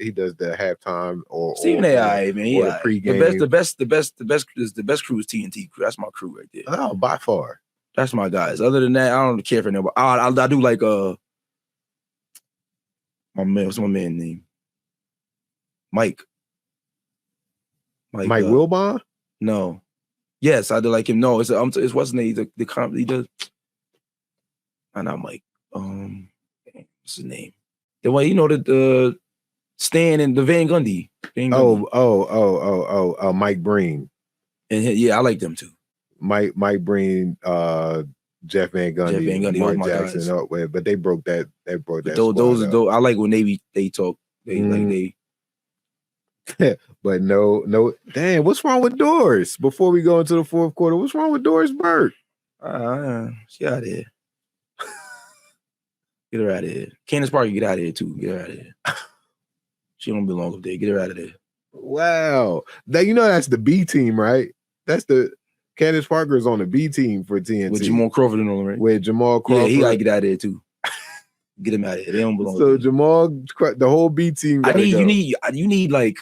halftime or Stephen A. Man, or the pregame. The best crew is TNT crew. That's my crew right there. Oh, by far. That's my guys. Other than that, I don't care for nobody. I do like my man. What's my man's name? Mike Wilbon? No. Yes, I do like him. No, it's what's his name? He does. Not Mike. What's his name? The way the Stan and the Van Gundy. Mike Breen. And yeah, I like them too. Mike Breen, Jeff Van Gundy, Mark Jackson. But they broke that. Those I like when they talk. But no. Damn, what's wrong with Doris? Before we go into the fourth quarter, what's wrong with Doris Burke? She out here. Get her out of here. Candace Parker, get out of here too. Get her out of here. She don't belong up there. Get her out of there. Wow. That's the B team, right? That's the Candace Parker is on the B team for TNT. With Jamal Crawford and all, right? With Jamal Crawford. Yeah, he gotta get out of there too. Get him out of here. They don't belong. So Jamal, the whole B team. You need like,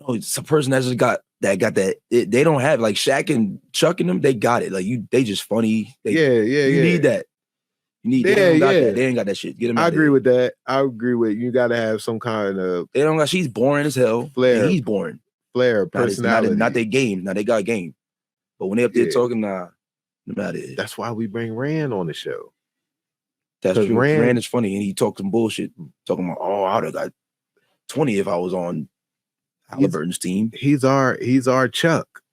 it's a person that's just got that. They don't have like Shaq and Chuck and them. They got it. Like they just funny. You need that. They ain't got that shit. Get them. I agree with that. I agree with you. Got to have some kind of. They don't got. She's boring as hell. Flair. He's boring. Flair, personality. Not their game. Now they got game. But when they up there talking, no matter. That's why we bring Rand on the show. That's true. Rand is funny, and he talked some bullshit, talking about, I'd have got 20 if I was on Halliburton's team. He's our Chuck.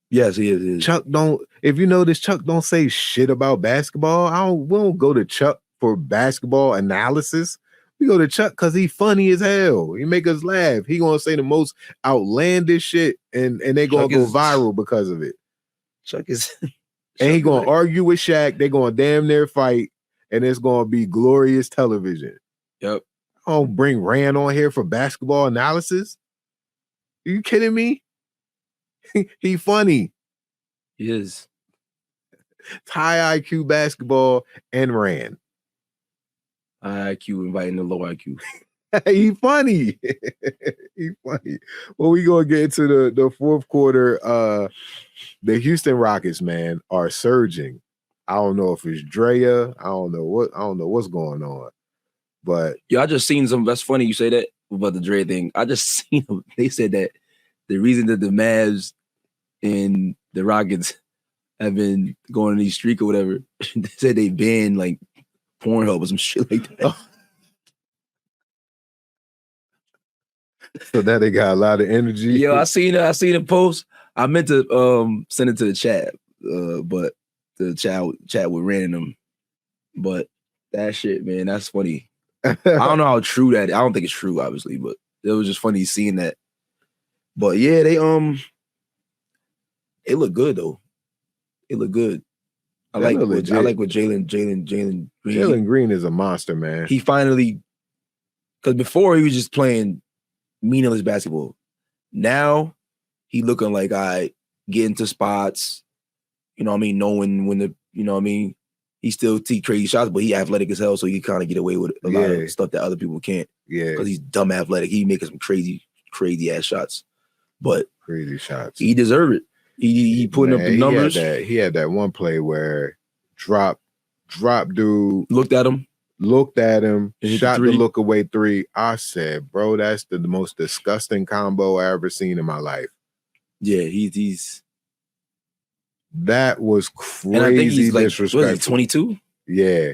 Yes, he is. Chuck don't. If you notice, Chuck don't say shit about basketball. We don't go to Chuck for basketball analysis. We go to Chuck because he's funny as hell. He make us laugh. He gonna say the most outlandish shit, and they gonna go viral because of it. Chuck is, and he gonna argue with Shaq. They gonna damn near fight, and it's gonna be glorious television. Yep. I don't bring Rand on here for basketball analysis. Are you kidding me? He funny. He is. It's high IQ basketball and Rand. High IQ inviting the low IQ. He funny. He funny. Well, we gonna get into the fourth quarter. The Houston Rockets, man, are surging. I don't know if it's Drea. I don't know what's going on. But I just seen some. That's funny you say that about the Dre thing. I just seen them. They said that the reason that the Mavs and the Rockets have been going on these streak or whatever, they said they banned like Pornhub or some shit like that. So that they got a lot of energy. Yo, I seen a post. I meant to send it to the chat, but the chat with random. But that shit, man, that's funny. I don't know how true that. I don't think it's true, obviously, but it was just funny seeing that. But yeah, they look good though. It look good. I like what Jalen Green. Jalen Green is a monster, man. He finally, because before he was just playing meaningless basketball. Now he looking like I get into spots. You know what I mean? Knowing when he still take crazy shots, but he athletic as hell, so he kind of get away with a lot of stuff that other people can't. Yeah, because he's dumb athletic. He making some crazy ass shots, but crazy shots. He deserve it. He putting up the numbers. He had that one play where drop dude looked at him, shot the look away three. I said, bro, that's the most disgusting combo I ever seen in my life. Yeah, he's. That was crazy. And I think he's like, disrespectful. 22? Yeah.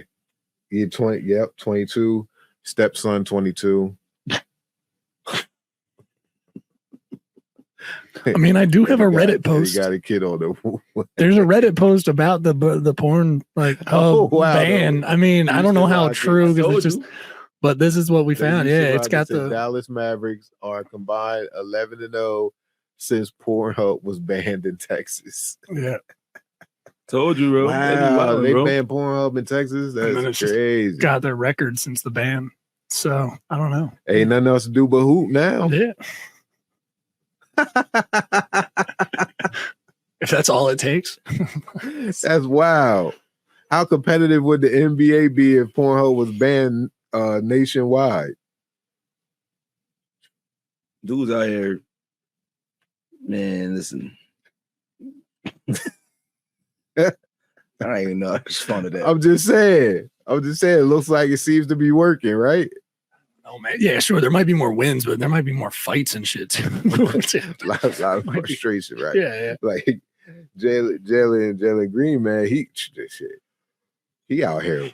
He 20, yep, 22. Stepson 22. I mean, I do have a Reddit post. He got a kid on the. There's a Reddit post about the porn ban. I mean, I don't know how true because it's just. But this is what we found. Yeah, it's got the Dallas Mavericks are combined 11-0 since Pornhub was banned in Texas. Yeah, told you, bro. Wow, they banned Pornhub in Texas. That's crazy. Got their record since the ban. So I don't know. Ain't nothing else to do but hoop now. Yeah. If that's all it takes. That's wild. How competitive would the NBA be if Pornhub was banned nationwide? Dudes out here, man, listen. I don't even know how to respond to that. I'm just saying. It looks like it seems to be working, right? Oh man, yeah, sure. There might be more wins, but there might be more fights and shit too. a lot of frustration, right? Yeah. Like Jalen Green, man, he out here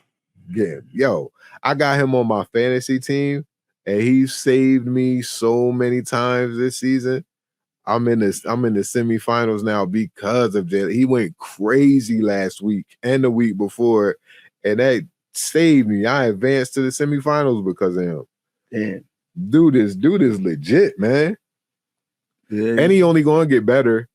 getting. Yo, I got him on my fantasy team, and he saved me so many times this season. I'm in the semifinals now because of Jalen. He went crazy last week and the week before, and that saved me. I advanced to the semifinals because of him. Damn. Dude is legit, man. Yeah. And he only gonna get better.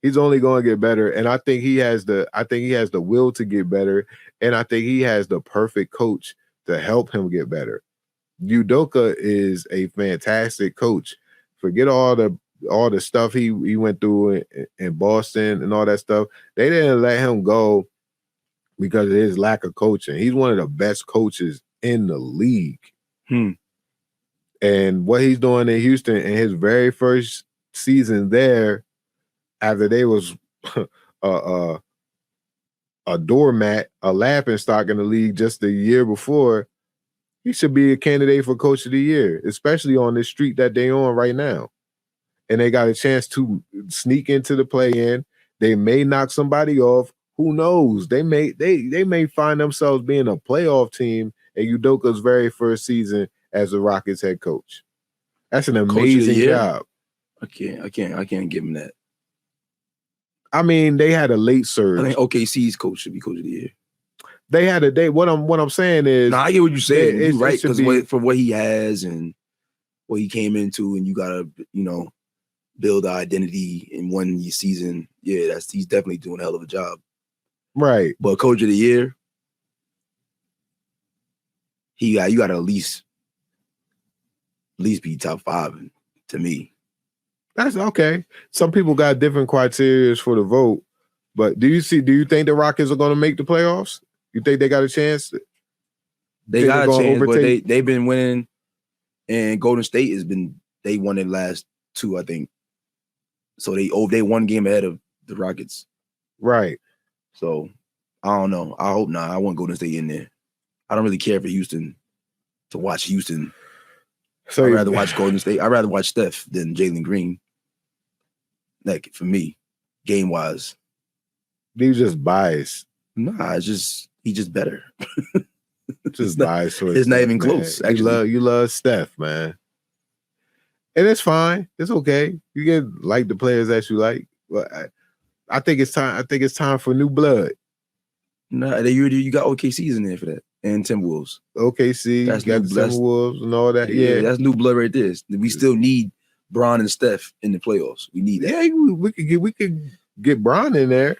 He's only going to get better, and I think he has the will to get better, and I think he has the perfect coach to help him get better. Udoka is a fantastic coach. Forget all the stuff he went through in Boston and all that stuff. They didn't let him go because of his lack of coaching. He's one of the best coaches in the league. And what he's doing in Houston in his very first season there, after they was a doormat, a laughing stock in the league just the year before, he should be a candidate for Coach of the Year, especially on this streak that they on right now. And they got a chance to sneak into the play-in. They may knock somebody off. Who knows? They may find themselves being a playoff team in Udoka's very first season as the Rockets head coach. That's an amazing job. I can't give him that. I mean, they had a late surge. I think OKC's coach should be Coach of the Year. They had a day. What I'm saying is, no, I get what you're saying. You're right, because for what he has and what he came into, and you gotta, build an identity in one season. Yeah, he's definitely doing a hell of a job. Right. But Coach of the Year, you got to at least be top 5 to me. That's okay. Some people got different criteria for the vote, but do you think the Rockets are going to make the playoffs? You think they got a chance? They got a chance, but they've been winning, and Golden State they won in the last 2, I think. So they 1 game ahead of the Rockets. Right. So I don't know. I hope not. I want Golden State in there. I don't really care for Houston to watch Houston. So I'd rather watch Golden State. I'd rather watch Steph than Jalen Green. Like, for me, game wise. He's just biased. Nah, he's just better. Just biased. It's not even close. Actually, you love Steph, man. And it's fine. It's okay. You can like the players that you like. But I think it's time. I think it's time for new blood. Nah, you got OKC's in there for that, and Timberwolves. OKC, that's got the Timberwolves and all that. Yeah, that's new blood right there. We still need Bron and Steph in the playoffs. We need that. Yeah, we could get Bron in there.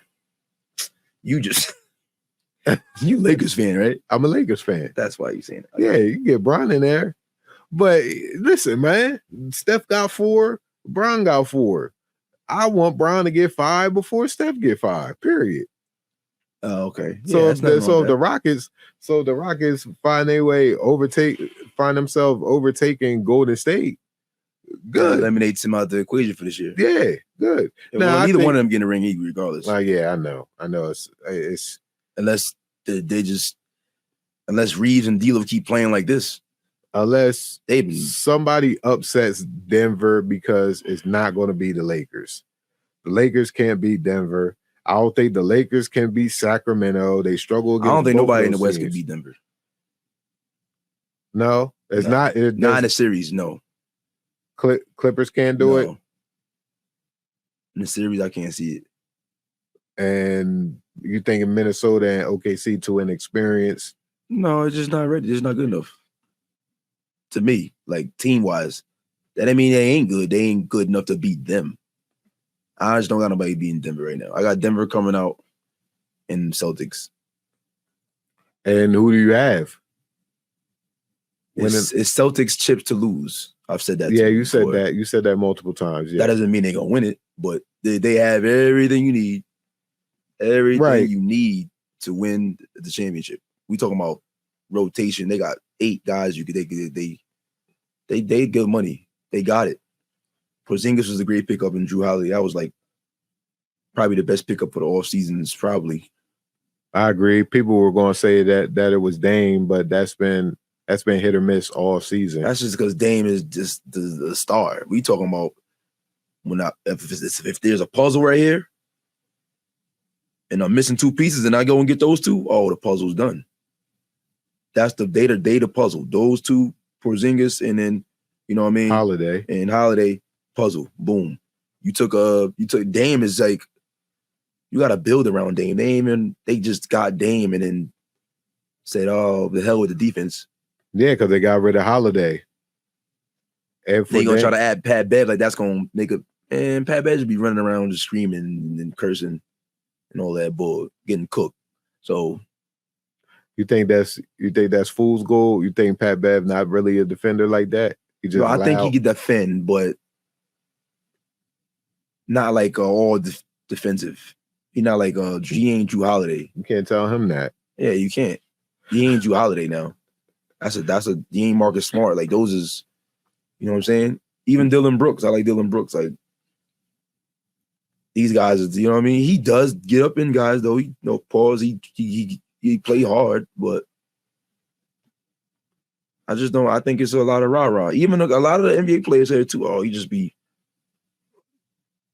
You Lakers fan, right? I'm a Lakers fan. That's why you're saying that. Yeah, you can get Bron in there. But listen, man, Steph got 4, Bron got 4. I want Bron to get 5 before Steph get 5. Period. Oh, okay. So the Rockets find themselves overtaking Golden State. Good. Eliminates him out the equation for this year. Yeah, good. Now, neither one of them getting a ring regardless. Yeah, I know. It's unless unless Reeves and D'Lo keep playing like this. Unless somebody upsets Denver, because it's not going to be the Lakers. The Lakers can't beat Denver. I don't think the Lakers can beat Sacramento. They struggle against. I don't think nobody in the West can beat Denver. No, it's not. Not in a series, no. Clippers can't do it. In the series, I can't see it. And you think in Minnesota and OKC too inexperienced? No, it's just not ready. It's not good enough. To me, like team-wise. That I mean they ain't good. They ain't good enough to beat them. I just don't got nobody beating Denver right now. I got Denver coming out and Celtics. And who do you have? It's Celtics chips to lose. I've said that. Yeah, you said that. You said that multiple times. Yeah. That doesn't mean they're gonna win it, but they have everything you need. Everything you need to win the championship. We talking about rotation. They got 8 guys. They good money. They got it. Porzingis was a great pickup, and Drew Holiday. That was like probably the best pickup for the off seasons. Probably. I agree. People were going to say that it was Dame, but that's been hit or miss all season. That's just because Dame is just the star. We talking about if there's a puzzle right here, and I'm missing 2 pieces, and I go and get those 2. Oh, the puzzle's done. That's the data puzzle. Those 2, Porzingis, and then Holiday puzzle. Boom. You took Dame is like, you got to build around Dame. They just got Dame and then said, "Oh, the hell with the defense." Yeah, because they got rid of Holiday. And they gonna try to add Pat Bev, like that's gonna make a And Pat Bev be running around just screaming and cursing and all that bull, getting cooked. So you think that's fool's gold? You think Pat Bev not really a defender like that? He just I think he could defend, but not like all defensive. He not like he ain't Drew Holiday. You can't tell him that. Yeah, you can't. He ain't Drew Holiday now. He ain't Marcus Smart. Like those is, you know what I'm saying? Even Dylan Brooks. I like Dylan Brooks. Like these guys, you know what I mean? He does get up in guys though. He pause. He play hard, but I just don't. I think it's a lot of rah-rah. Even a lot of the NBA players here too. Oh, he just be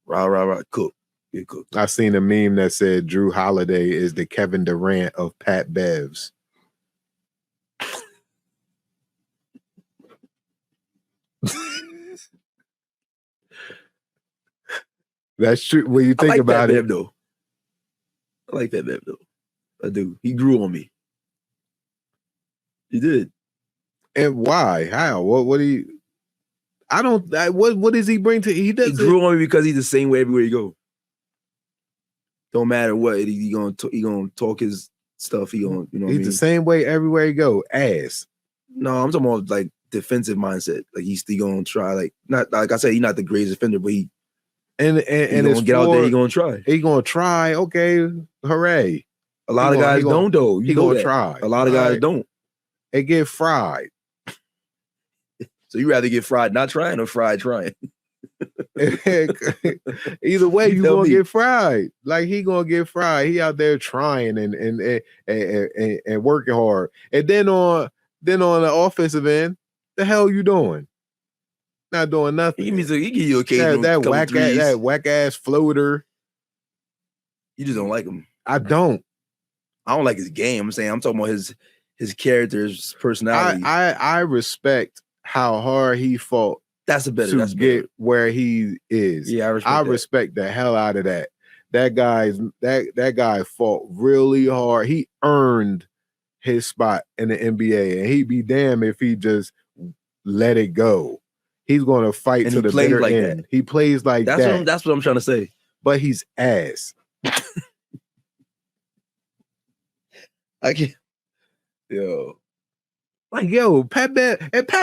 rah, cook. Get cooked. I seen a meme that said Drew Holiday is the Kevin Durant of Pat Bev's. That's true. When you think about it, though. I like Pat Bev though. I do. He grew on me. He did. And why? How? What do you? I don't. What does he bring to? He does. He grew on me because he's the same way everywhere you go. Don't matter what he gonna talk his stuff. He gonna He's the same way everywhere you go. Ass. No, I'm talking about like defensive mindset. Like he's still gonna try. Like not like I said, he's not the greatest defender, but he gonna get out there. He gonna try. He gonna try. Okay, hooray! A lot of guys don't though. He gonna try. A lot of guys don't. They get fried. So you rather get fried not trying or fried trying? Either way, you gonna get fried. Like he gonna get fried. He out there trying and working hard. And then on the offensive end, the hell you doing? Not doing nothing. He give you occasional that whack ass floater. You just don't like him. I don't like his game. I'm saying I'm talking about his character, his personality. I respect how hard he fought. That's better. Get where he is. Yeah, I respect the hell out of that. That guy fought really hard. He earned his spot in the NBA, and he'd be damned if he just let it go. He's going to fight to the bitter end. He plays like that. That's what I'm trying to say. But he's ass. I can't. Pat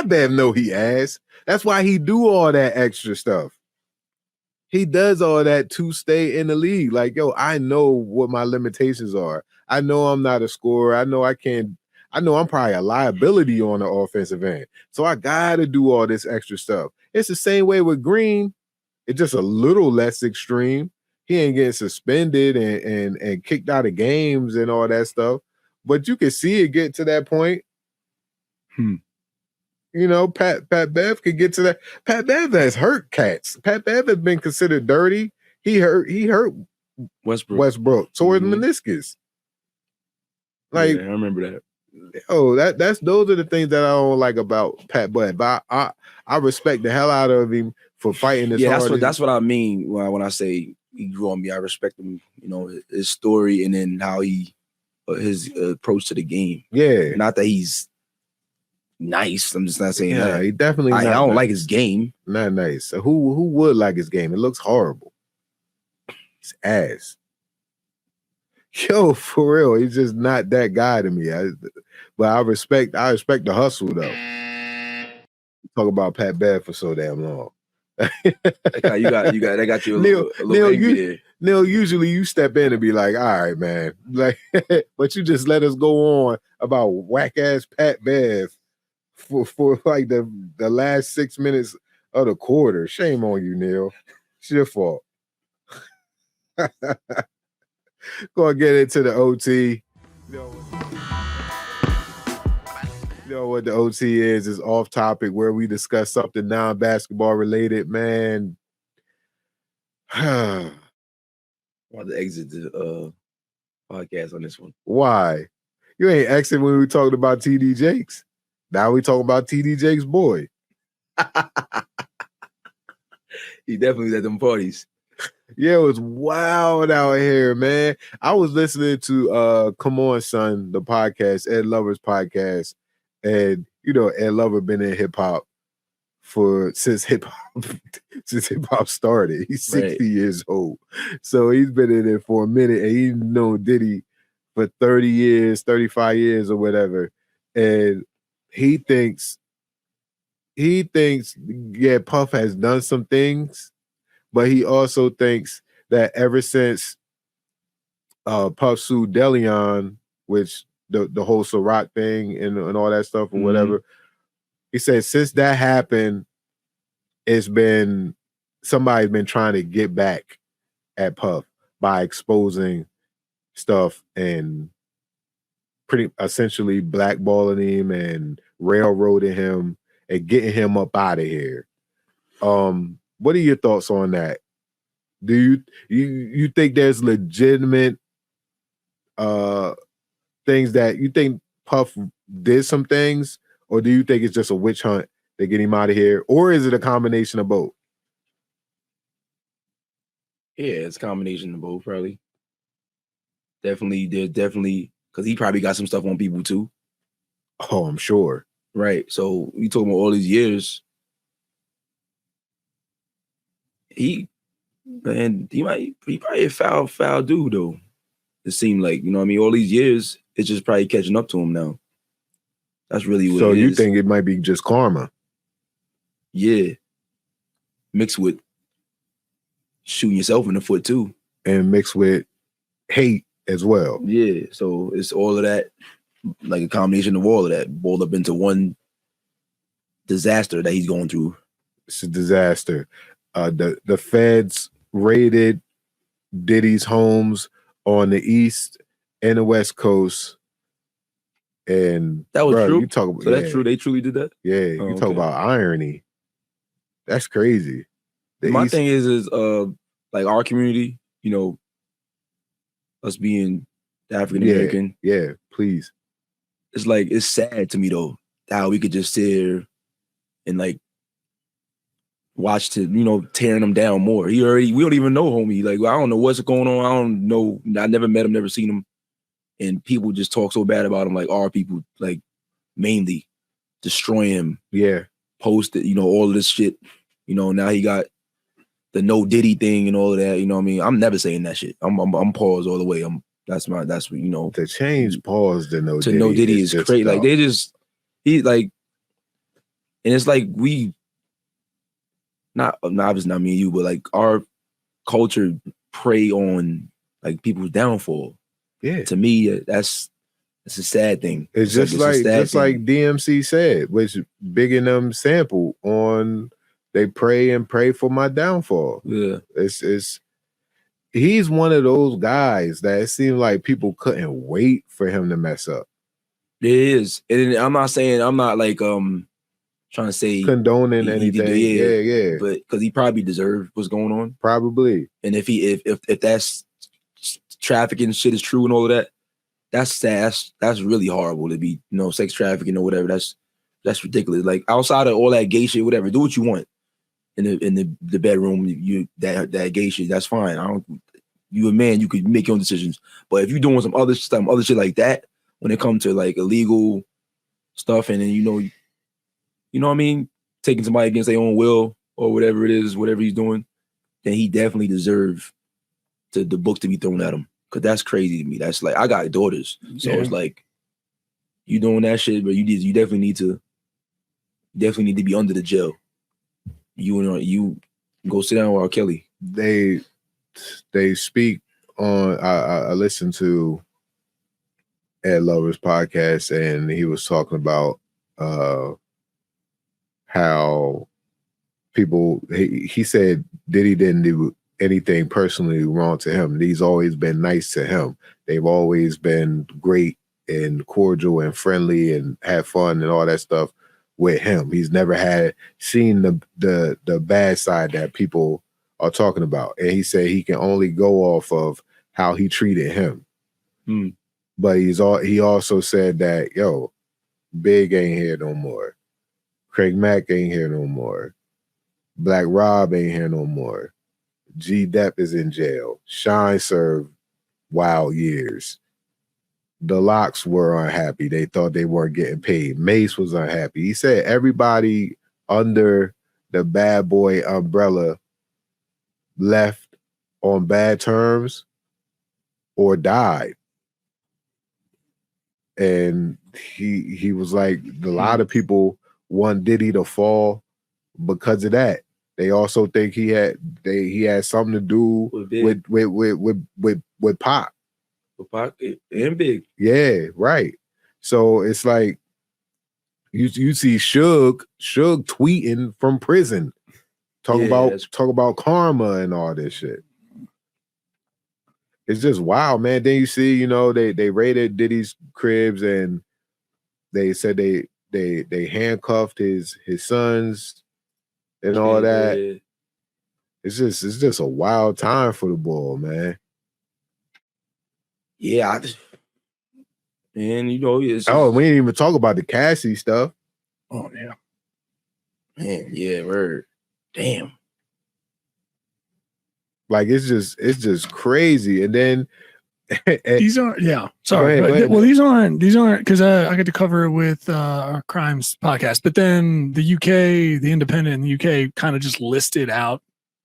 Bev know he ass. That's why he do all that extra stuff. He does all that to stay in the league. Like, I know what my limitations are. I know I'm not a scorer. I know I'm probably a liability on the offensive end. So I gotta do all this extra stuff. It's the same way with Green. It's just a little less extreme. He ain't getting suspended and kicked out of games and all that stuff. But you can see it get to that point. Pat Bev could get to that. Pat Bev has hurt cats. Pat Bev has been considered dirty. He hurt Westbrook toward the meniscus. Like, I remember that. Those are the things that I don't like about Pat Bev. But I respect the hell out of him for fighting this hard. Yeah, that's what I mean when I say he grew on me. I respect him, his story and then how his approach to the game. Yeah. Not that he's nice. I'm just not saying that. He definitely. I don't like his game. Not nice. So who would like his game? It looks horrible. His ass. For real, he's just not that guy to me. But I respect the hustle though. Talk about Pat Bev for so damn long. That got you a little angry there. Neil, usually you step in and be like, all right, man. Like, but you just let us go on about whack ass Pat Bev for like the last 6 minutes of the quarter. Shame on you, Neil. It's your fault. Gonna get into the OT. You know what the OT is? It's off topic where we discuss something non-basketball related, man. I want to exit the podcast on this one. Why? You ain't exit when we talked about TD Jakes. Now we talking about TD Jakes' boy. He definitely was at them parties. Yeah, it was wild out here, man. I was listening to Come On Son, the podcast, Ed Lover's podcast. And, Ed Lover been in hip hop since hip hop started. He's 60 Right. years old. So he's been in it for a minute, and he's known Diddy for 30 years, 35 years or whatever. And he thinks, yeah, Puff has done some things, but he also thinks that ever since Puff sued Deleon, which the whole Ciroc thing and all that stuff or whatever, he said since that happened, it's been somebody's been trying to get back at Puff by exposing stuff and pretty essentially blackballing him and railroading him and getting him up out of here. What are your thoughts on that? Do you think there's legitimate things that you think Puff did some things, or do you think it's just a witch hunt to get him out of here, or is it a combination of both? Yeah, it's a combination of both, probably. Definitely, because he probably got some stuff on people too. Oh, I'm sure. Right. So we talking about all these years. He probably a foul dude though. It seemed like, you know what I mean? All these years, it's just probably catching up to him now. That's really what it is. So you think it might be just karma? Yeah. Mixed with shooting yourself in the foot too. And mixed with hate as well. Yeah. So it's all of that, like a combination of all of that, boiled up into one disaster that he's going through. It's a disaster. The feds raided Diddy's homes on the East and the West Coast. And that was true. You talk about, so that's true. They truly did that? Yeah. You talk about irony. That's crazy. My thing is like our community, you know, us being African American. Yeah, please. It's like, it's sad to me though, how we could just sit here and like watch to, you know, tearing them down more. We don't even know homie. Like, I don't know what's going on. I don't know. I never met him, never seen him. And people just talk so bad about him, like our people, like mainly destroy him. Yeah. Post it, you know, all of this shit. You know, now he got the no Diddy thing and all of that. You know what I mean? I'm never saying that shit. I'm paused all the way. That's what, you know. To change pause to no Diddy. To no Diddy is crazy. Like he like, and it's like not obviously not me and you, but like our culture prey on like people's downfall. Yeah. To me, it's a sad thing. It's just like DMC said, which Big and them sample on. They pray for my downfall. Yeah, he's one of those guys that it seemed like people couldn't wait for him to mess up. It is, and I'm not like trying to say condoning anything. Yeah. But because he probably deserved what's going on. Probably. And if that's trafficking shit is true and all of that, that's sad. That's really horrible to be, you know, sex trafficking or whatever. That's ridiculous. Like outside of all that gay shit, whatever, do what you want in the bedroom. You that gay shit, that's fine. You a man, you could make your own decisions. But if you're doing some other shit like that, when it comes to like illegal stuff, and then you know what I mean, taking somebody against their own will or whatever it is, whatever he's doing, then he definitely deserves the book to be thrown at him. Cause that's crazy to me. That's like, I got daughters, so it's like you doing that shit, but you definitely need to be under the jail. You go sit down with R. Kelly. They speak on. I listened to Ed Lover's podcast, and he was talking about how people. He said Diddy didn't do anything personally wrong to him. He's always been nice to him. They've always been great and cordial and friendly and have fun and all that stuff with him. He's never seen the bad side that people are talking about. And he said he can only go off of how he treated him. But he also said that, yo, Big ain't here no more. Craig Mack ain't here no more. Black Rob ain't here no more. G Depp is in jail. Shine served wild years. The Locks were unhappy. They thought they weren't getting paid. Mace was unhappy. He said everybody under the bad boy umbrella left on bad terms or died. And he was like, a lot of people want Diddy to fall because of that. They also think he had something to do with Pac. With Pac and Big. Yeah, right. So it's like you see Suge tweeting from prison, talk about karma and all this shit. It's just wild, man. Then you see, you know, they raided Diddy's cribs and they said they handcuffed his sons and all that. Yeah. It's just a wild time for the ball, man. Yeah, and you know, it's we didn't even talk about the Cassie stuff. Oh yeah, man, yeah, word. Damn. Like it's just crazy. And then these aren't. Yeah, sorry. Go ahead. Well, these aren't because I get to cover it with our crimes podcast. But then the UK, the Independent in the UK, kind of just listed out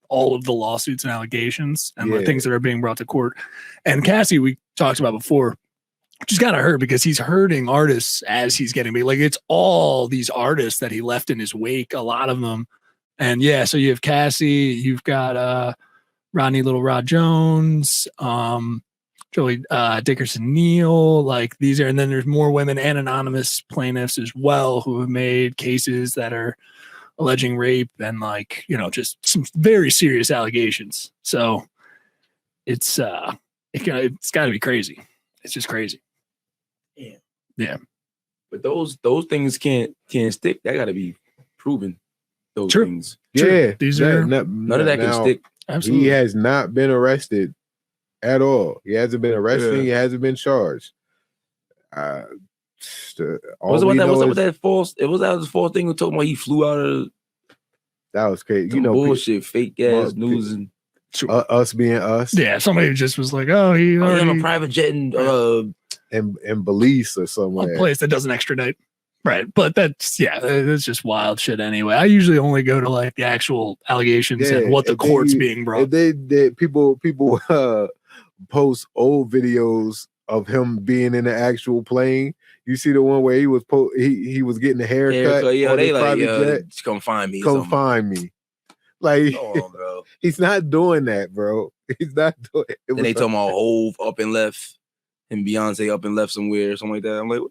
all of the lawsuits and allegations and the things that are being brought to court. And Cassie, we talked about before, just got to hurt because he's hurting artists as he's getting big. Like it's all these artists that he left in his wake, a lot of them. And yeah, so you have Cassie, you've got Rodney Little Rod Jones, Joey Dickerson Neal, like these are, and then there's more women and anonymous plaintiffs as well who have made cases that are alleging rape and like, you know, just some very serious allegations. So it's got to be crazy. It's just crazy. Yeah. But those things can't stick. That got to be proven. Those True. things. Yeah, these are none of that can stick. Absolutely. He has not been arrested at all. He hasn't been arrested. Yeah. He hasn't been charged. What's up with that false? It was that false thing we talking about. He flew out of that was crazy. you know, bullshit, fake ass news and us being us. Yeah, somebody just was like, "Oh, he already on a private jet and Belize or somewhere, a place that doesn't extradite." Right, but that's just wild shit anyway. I usually only go to like the actual allegations and what the court's being brought. They people post old videos of him being in the actual plane. You see the one where he was he was getting a haircut. Yeah, they like, jet. come find me. Come find me. Like, bro. He's not doing that, bro. He's not doing it. Then they talking about Hove up and left and Beyonce up and left somewhere or something like that. I'm like, what?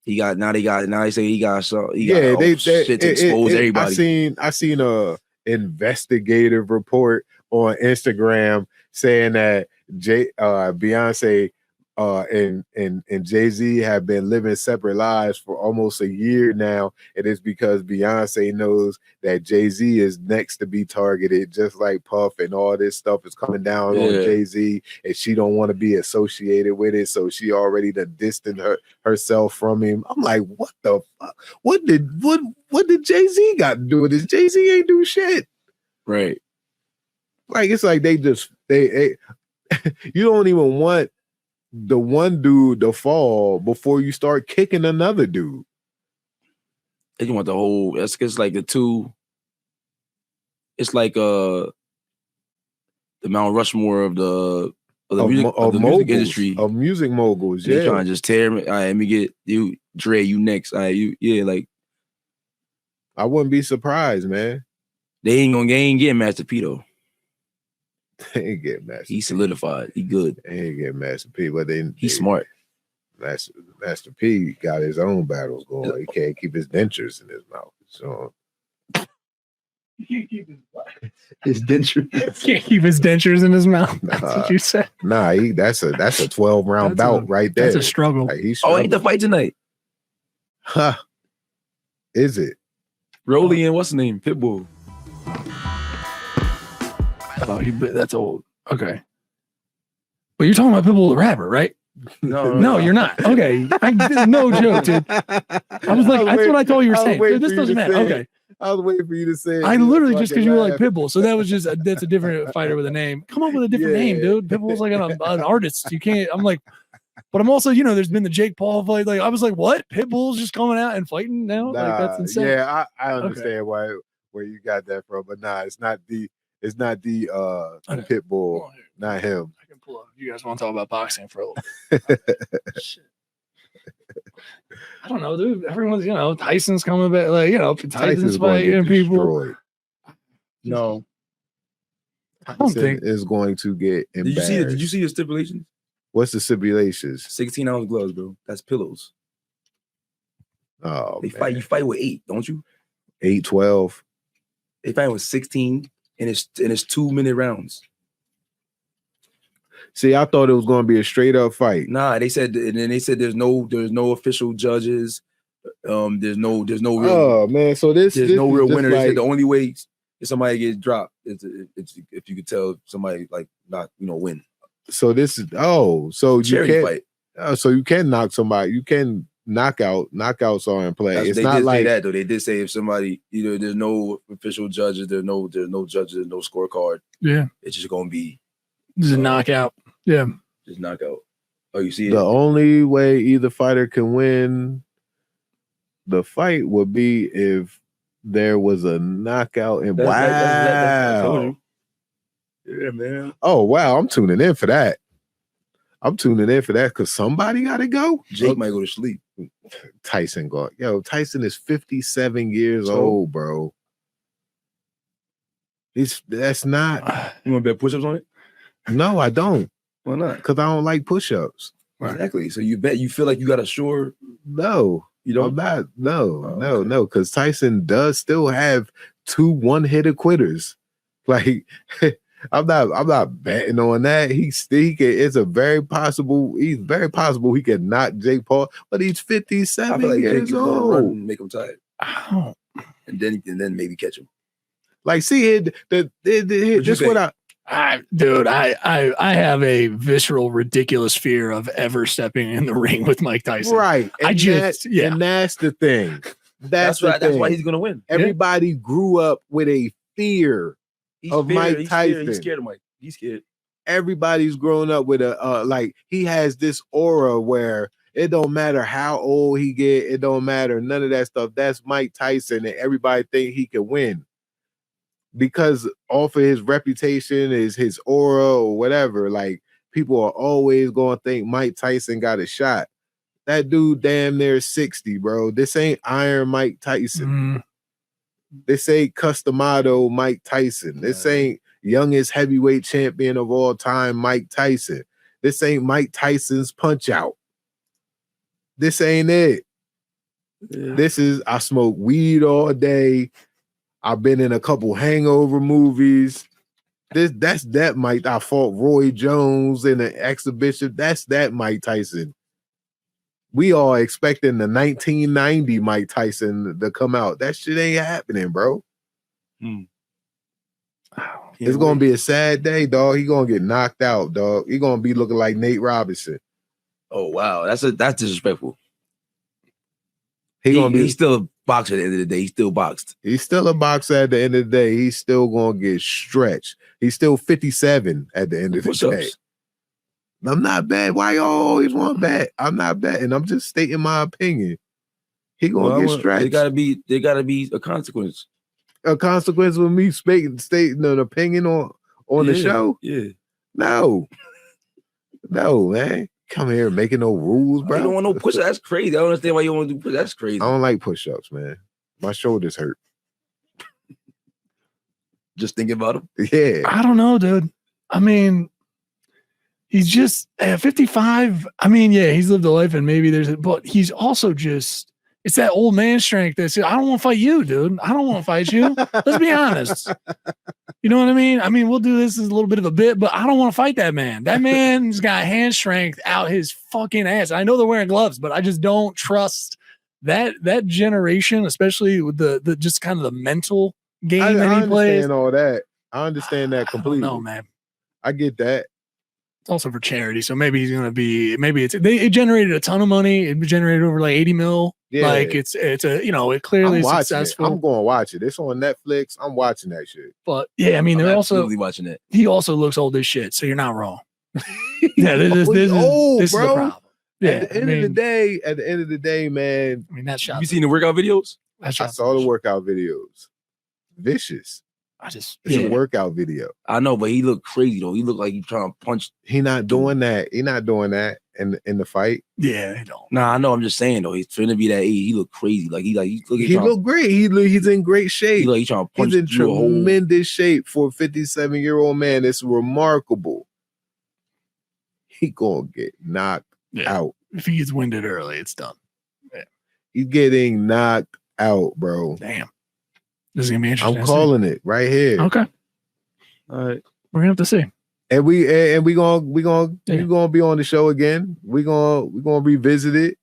Now they say he got shit to expose everybody. I seen a investigative report on Instagram saying that Beyonce and Jay-Z have been living separate lives for almost a year now. It is because Beyonce knows that Jay-Z is next to be targeted, just like Puff, and all this stuff is coming down on Jay-Z, and she don't want to be associated with it, so she already distanced herself from him. I'm like, what the fuck? What did Jay-Z got to do with this? Jay-Z ain't do shit. Right. Like, it's like they you don't even want the one dude to fall before you start kicking another dude. You want the whole, it's like the two, it's like the Mount Rushmore of the music industry. Of music moguls, They trying to just tear me. All right, let me get you, Dre, you next. All right, like. I wouldn't be surprised, man. They ain't getting Master P though. They ain't getting Master P. He solidified. He good. They ain't getting Master P, but he's smart. Master P got his own battles going. He can't keep his dentures in his mouth. So he can't keep his dentures. Can't keep his dentures in his mouth. That's what you said. Nah, that's a 12-round bout right there. That's a struggle. Like, ain't the fight tonight? Huh? Is it? Rolly and what's his name? Pitbull. Oh, that's old. Okay. But you're talking about Pitbull the rapper, right? No, you're not. Okay. No joke, dude. I was like, that's what I thought you were saying. This doesn't matter. Okay. I was waiting for you to say it. I literally just because you were like Pitbull. So that was just, that's a different fighter with a name. Come up with a different name, dude. Pitbull's like an artist. You can't, I'm like, but I'm also, there's been the Jake Paul fight. Like, I was like, what? Pitbull's just coming out and fighting now? Like, that's insane. Yeah, I understand why where you got that from, but nah, it's not the pit bull, Well, not him. I can pull up. You guys want to talk about boxing for a little bit? Shit. I don't know, dude. Everyone's, Tyson's coming back. Like, Tyson's going to fighting get people. destroyed. No, I don't Tyson think. is going to get embarrassed. Did you see the stipulations? What's the stipulations? 16-ounce gloves, bro. That's pillows. Oh, You fight with 8, don't you? 8, 12. They fight with 16, and it's 2-minute rounds. See, I thought it was going to be a straight up fight. Nah, they said, and then they said there's no official judges. There's no real. Oh man, so there's no real winner. They like, said the only way if somebody gets dropped is if you could tell somebody like not win. So this is so Charity you fight. can so you can knock somebody. You can knockouts are in play. It's They not did like say that though. They did say if somebody there's no official judges, there's no judges, there's no scorecard. Yeah, It's just gonna be this is a knockout. Yeah, just knockout. Oh, you see it? the only way either fighter can win the fight would be if there was a knockout. And I told wow, you. Yeah, man. oh wow, I'm tuning in for that. Because somebody got to go. Jake might go to sleep. Tyson got Tyson is 57 years So? old, bro. That's not. You want to bet push-ups on it? No, I don't. Why not? Because I don't like push-ups. Exactly. So you feel like you got a sure. No, You don't. I'm not. No, Oh, no, okay. no. Because Tyson does still have 2 one-hitter quitters. Like I'm not betting on that. He can. It's a very possible. He's very possible he could knock Jake Paul, but he's 57 I feel like years Jake is gonna run old. and make him tired, Oh, and then maybe catch him. Like, see it. This what I. I have a visceral, ridiculous fear of ever stepping in the ring with Mike Tyson. Right. I just and that's the thing. That's why he's gonna win. Everybody grew up with a fear of Mike Tyson. He's scared of Mike. He's scared. Everybody's grown up with a like he has this aura where it don't matter how old he get, it don't matter none of that stuff. That's Mike Tyson, and everybody think he can win because off of his reputation, is his aura or whatever. Like people are always going to think Mike Tyson got a shot. That dude damn near 60, bro. This ain't Iron Mike Tyson. This ain't Customado Mike Tyson. This ain't youngest heavyweight champion of all time Mike Tyson. This ain't Mike Tyson's Punch Out. This ain't it. Yeah. This is I smoke weed all day. I've been in a couple hangover movies. That's that Mike. I fought Roy Jones in an exhibition. That's that Mike Tyson. We are expecting the 1990 Mike Tyson to come out. That shit ain't happening, bro. It's gonna be a sad day, dog. He gonna get knocked out, dog. He gonna be looking like Nate Robinson. Oh wow, that's disrespectful. He's still a boxer at the end of the day. He's still boxed. He's still a boxer at the end of the day. He's still gonna get stretched. He's still 57 at the end of the day. I'm not bad. Why y'all always want bet? I'm not betting. I'm just stating my opinion. He gonna get stretched. There gotta be a consequence. A consequence with me stating an opinion on the show? Yeah. No, man. Come here making no rules, bro. You don't want no push-ups. That's crazy. I don't understand why you don't want to do push-ups. That's crazy. I don't like push-ups, man. My shoulders hurt. Just thinking about him. Yeah. I don't know, dude. I mean, he's just at 55. I mean, yeah, he's lived a life and maybe but he's also just, it's that old man strength that says, I don't want to fight you, dude. I don't want to fight you. Let's be honest. You know what I mean? I mean, we'll do this as a little bit of a bit, but I don't want to fight that man. That man's got hand strength out his fucking ass. I know they're wearing gloves, but I just don't trust that generation, especially with the just kind of the mental game that he plays. I understand all that. I understand that completely. No, man. I get that. It's also for charity, so maybe he's gonna be. Maybe it generated a ton of money. It generated over like 80 mil. Yeah. Like it's it clearly is successful. I'm going to watch it. It's on Netflix. I'm watching that shit. But yeah, I mean, they're also watching it. He also looks old as shit, so you're not wrong. Yeah, this old, is the bro. problem. Yeah, at the end of the day, man. I mean, that shot. You seen the workout videos? I saw the workout videos. vicious. It's a workout video. I know, but he looked crazy though. He looked like he's trying to punch. He not doing that. He not doing that in the fight. Yeah, they don't. Nah, I know. I'm just saying though. He's trying to be that age. He looked crazy. Like he looked great. He's in great shape. He's trying to punch. He's in tremendous shape for a 57-year-old man. It's remarkable. He gonna get knocked out. If he gets winded early, it's done. Yeah. He's getting knocked out, bro. Damn. This is gonna be interesting. I'm calling it right here. Okay. All right. We're gonna have to see. And we gonna be on the show again. We gonna revisit it.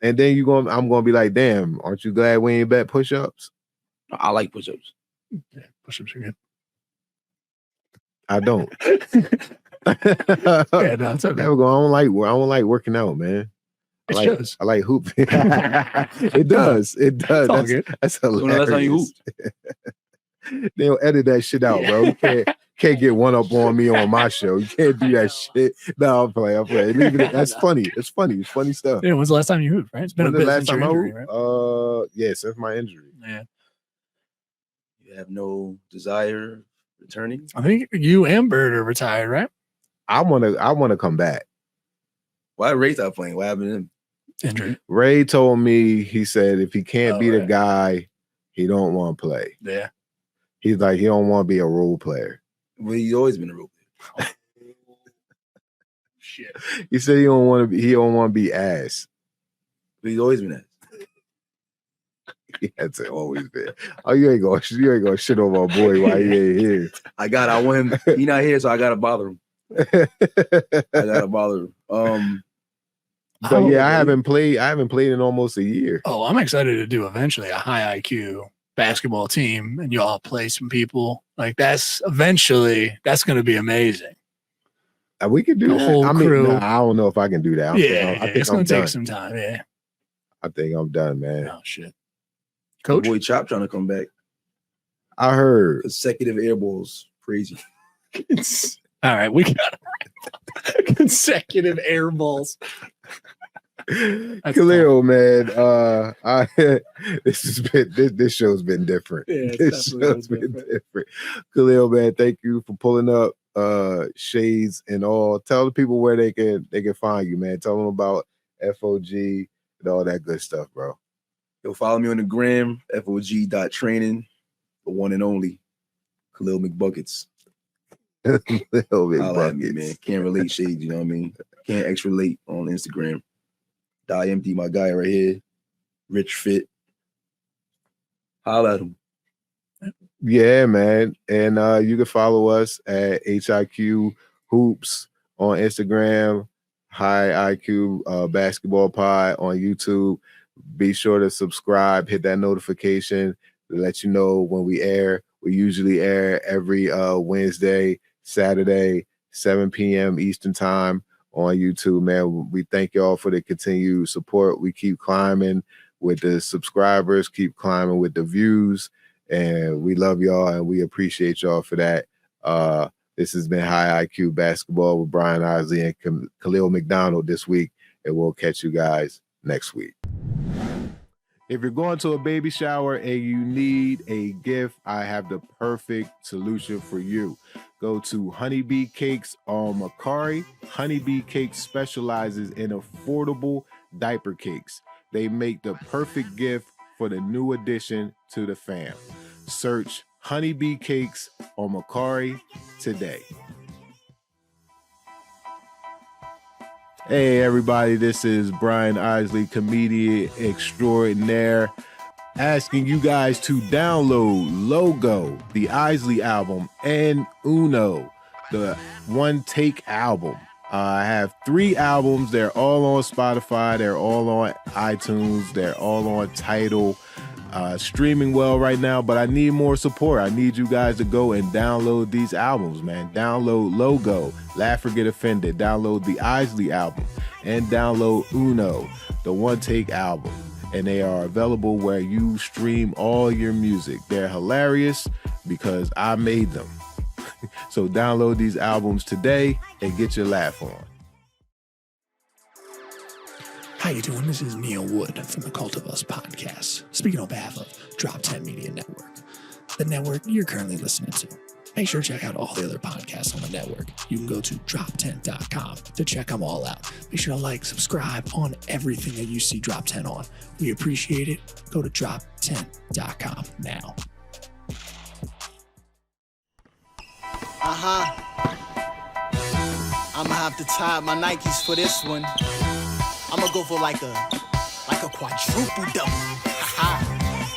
And then I'm gonna be like, damn, aren't you glad we ain't bet push-ups? I like push-ups. Yeah, push-ups are good. I don't. Yeah, no, it's okay. I don't like working out, man. Shows. I like hooping. It does. That's hilarious. That's how you hoop. They'll edit that shit out, bro. You can't get one up on me on my show. You can't do that shit. No, I'm playing. Leave it. That's funny. It's funny. It's funny stuff. Yeah, when's the last time you hooped, right? It's been a bit since your injury, right? Yeah, since my injury. Yeah. You have no desire returning? I think you and Byrd are retired, right? I wanna come back. Why Ray stop playing? What happened to him? Injury. Ray told me, he said if he can't be the guy, he don't want to play. Yeah. He's like, he don't want to be a role player. Well, he's always been a role player. Shit. He said he don't want to be ass. But he's always been ass. That's always been. Oh, you ain't gonna shit on my boy while he ain't here. I want him. He not here, so I gotta bother him. But yeah, I haven't played in almost a year. Oh, I'm excited to do eventually a high IQ basketball team, and you all play some people. Like that's going to be amazing. We could do the that. Whole crew. I don't know if I can do that. I think it's going to take some time. Yeah, I think I'm done, man. Oh shit, Coach. Boy, Chop trying to come back. I heard consecutive air balls, crazy. All right, we got consecutive air balls. Kahlil, man, this show's been different. Yeah, this show's been different. Kahlil, man, thank you for pulling up shades and all. Tell the people where they can find you, man. Tell them about FOG and all that good stuff, bro. You'll follow me on the gram, FOG.training, the one and only Kahlil McBuckets. Buckets. Man. Can't relate shades, you know what I mean? Can't relate on Instagram. Die Empty, my guy right here. Rich Fit. Holla at him. Yeah, man. And you can follow us at HIQ Hoops on Instagram, High IQ Basketball Pod on YouTube. Be sure to subscribe, hit that notification to let you know when we air. We usually air every Wednesday, Saturday, 7 p.m. Eastern time on YouTube, man. We thank y'all for the continued support. We keep climbing with the subscribers, keep climbing with the views, and we love y'all and we appreciate y'all for that. This has been High IQ Basketball with Brian Isley and Kahlil McDonald this week, and we'll catch you guys next week. If you're going to a baby shower and you need a gift, I have the perfect solution for you. Go to Honeybee Cakes on Macari. Honeybee Cakes specializes in affordable diaper cakes. They make the perfect gift for the new addition to the fam. Search Honeybee Cakes on Macari today. Hey everybody, this is Brian Isley, comedian extraordinaire, asking you guys to download Logo, the Isley album, and Uno, the One Take album. I have 3 albums. They're all on Spotify. They're all on iTunes. They're all on Tidal. Streaming well right now, but I need more support. I need you guys to go and download these albums, man. Download Logo, Laugh or Get Offended. Download the Isley album and download Uno, the One Take album. And they are available where you stream all your music. They're hilarious because I made them. So download these albums today and get your laugh on. How you doing? This is Neil Wood from the Cult of Us podcast, speaking on behalf of Drop 10 Media Network, the network you're currently listening to. Make sure to check out all the other podcasts on the network. You can go to drop10.com to check them all out. Make sure to like, subscribe on everything that you see Drop 10 on. We appreciate it. Go to drop10.com now. I'ma have to tie up my Nikes for this one. I'ma go for like a quadruple double.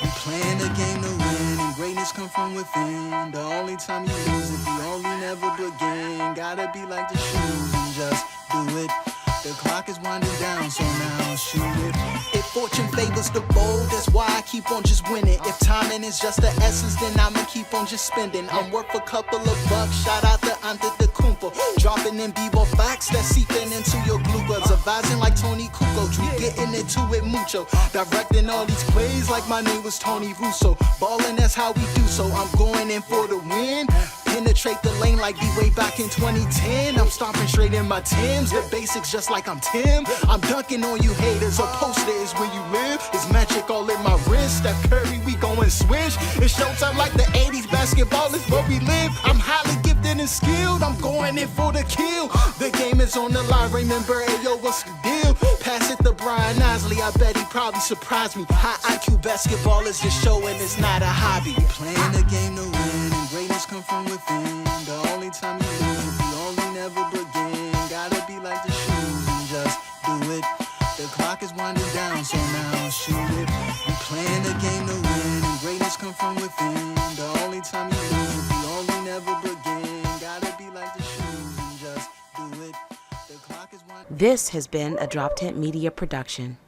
We playing the game to win, and greatness come from within. The only time you lose if you only never begin. Gotta be like the shoes and just do it. The clock is winding down, so now shoot it. If fortune favors the bold, that's why I keep on just winning. If timing is just the essence, then I'ma keep on just spending. I'm worth a couple of bucks, shout out to Antetokounmpo. Dropping in B-ball facts that's seeping into your glue buds. Advising like Tony Kukoc, you getting into it mucho. Directing all these plays like my name was Tony Russo. Ballin', that's how we do, so I'm going in for the win. Penetrate the lane like we way back in 2010. I'm stomping straight in my Timbs. The basics just like I'm Tim. I'm dunking on you haters. A poster is where you live. It's magic all in my wrist. Steph Curry, we going swish. It's showtime like the 80s. Basketball is where we live. I'm highly gifted and skilled. I'm going in for the kill. The game is on the line. Raymond Byrd, yo, what's the deal? Pass it to Brian Isley. I bet he probably surprised me. High IQ basketball is just showing it's not a hobby. We playing the game to win, and greatness come from within. The only time you lose if you only never begin. Gotta be like the shoes and just do it. The clock is winding down, so now shoot it. We playing the game to win, and greatness come from within. The only time you lose if you only never begin. Gotta be like the shoes and just do it. The clock is winding. This has been a Drop Tent Media production.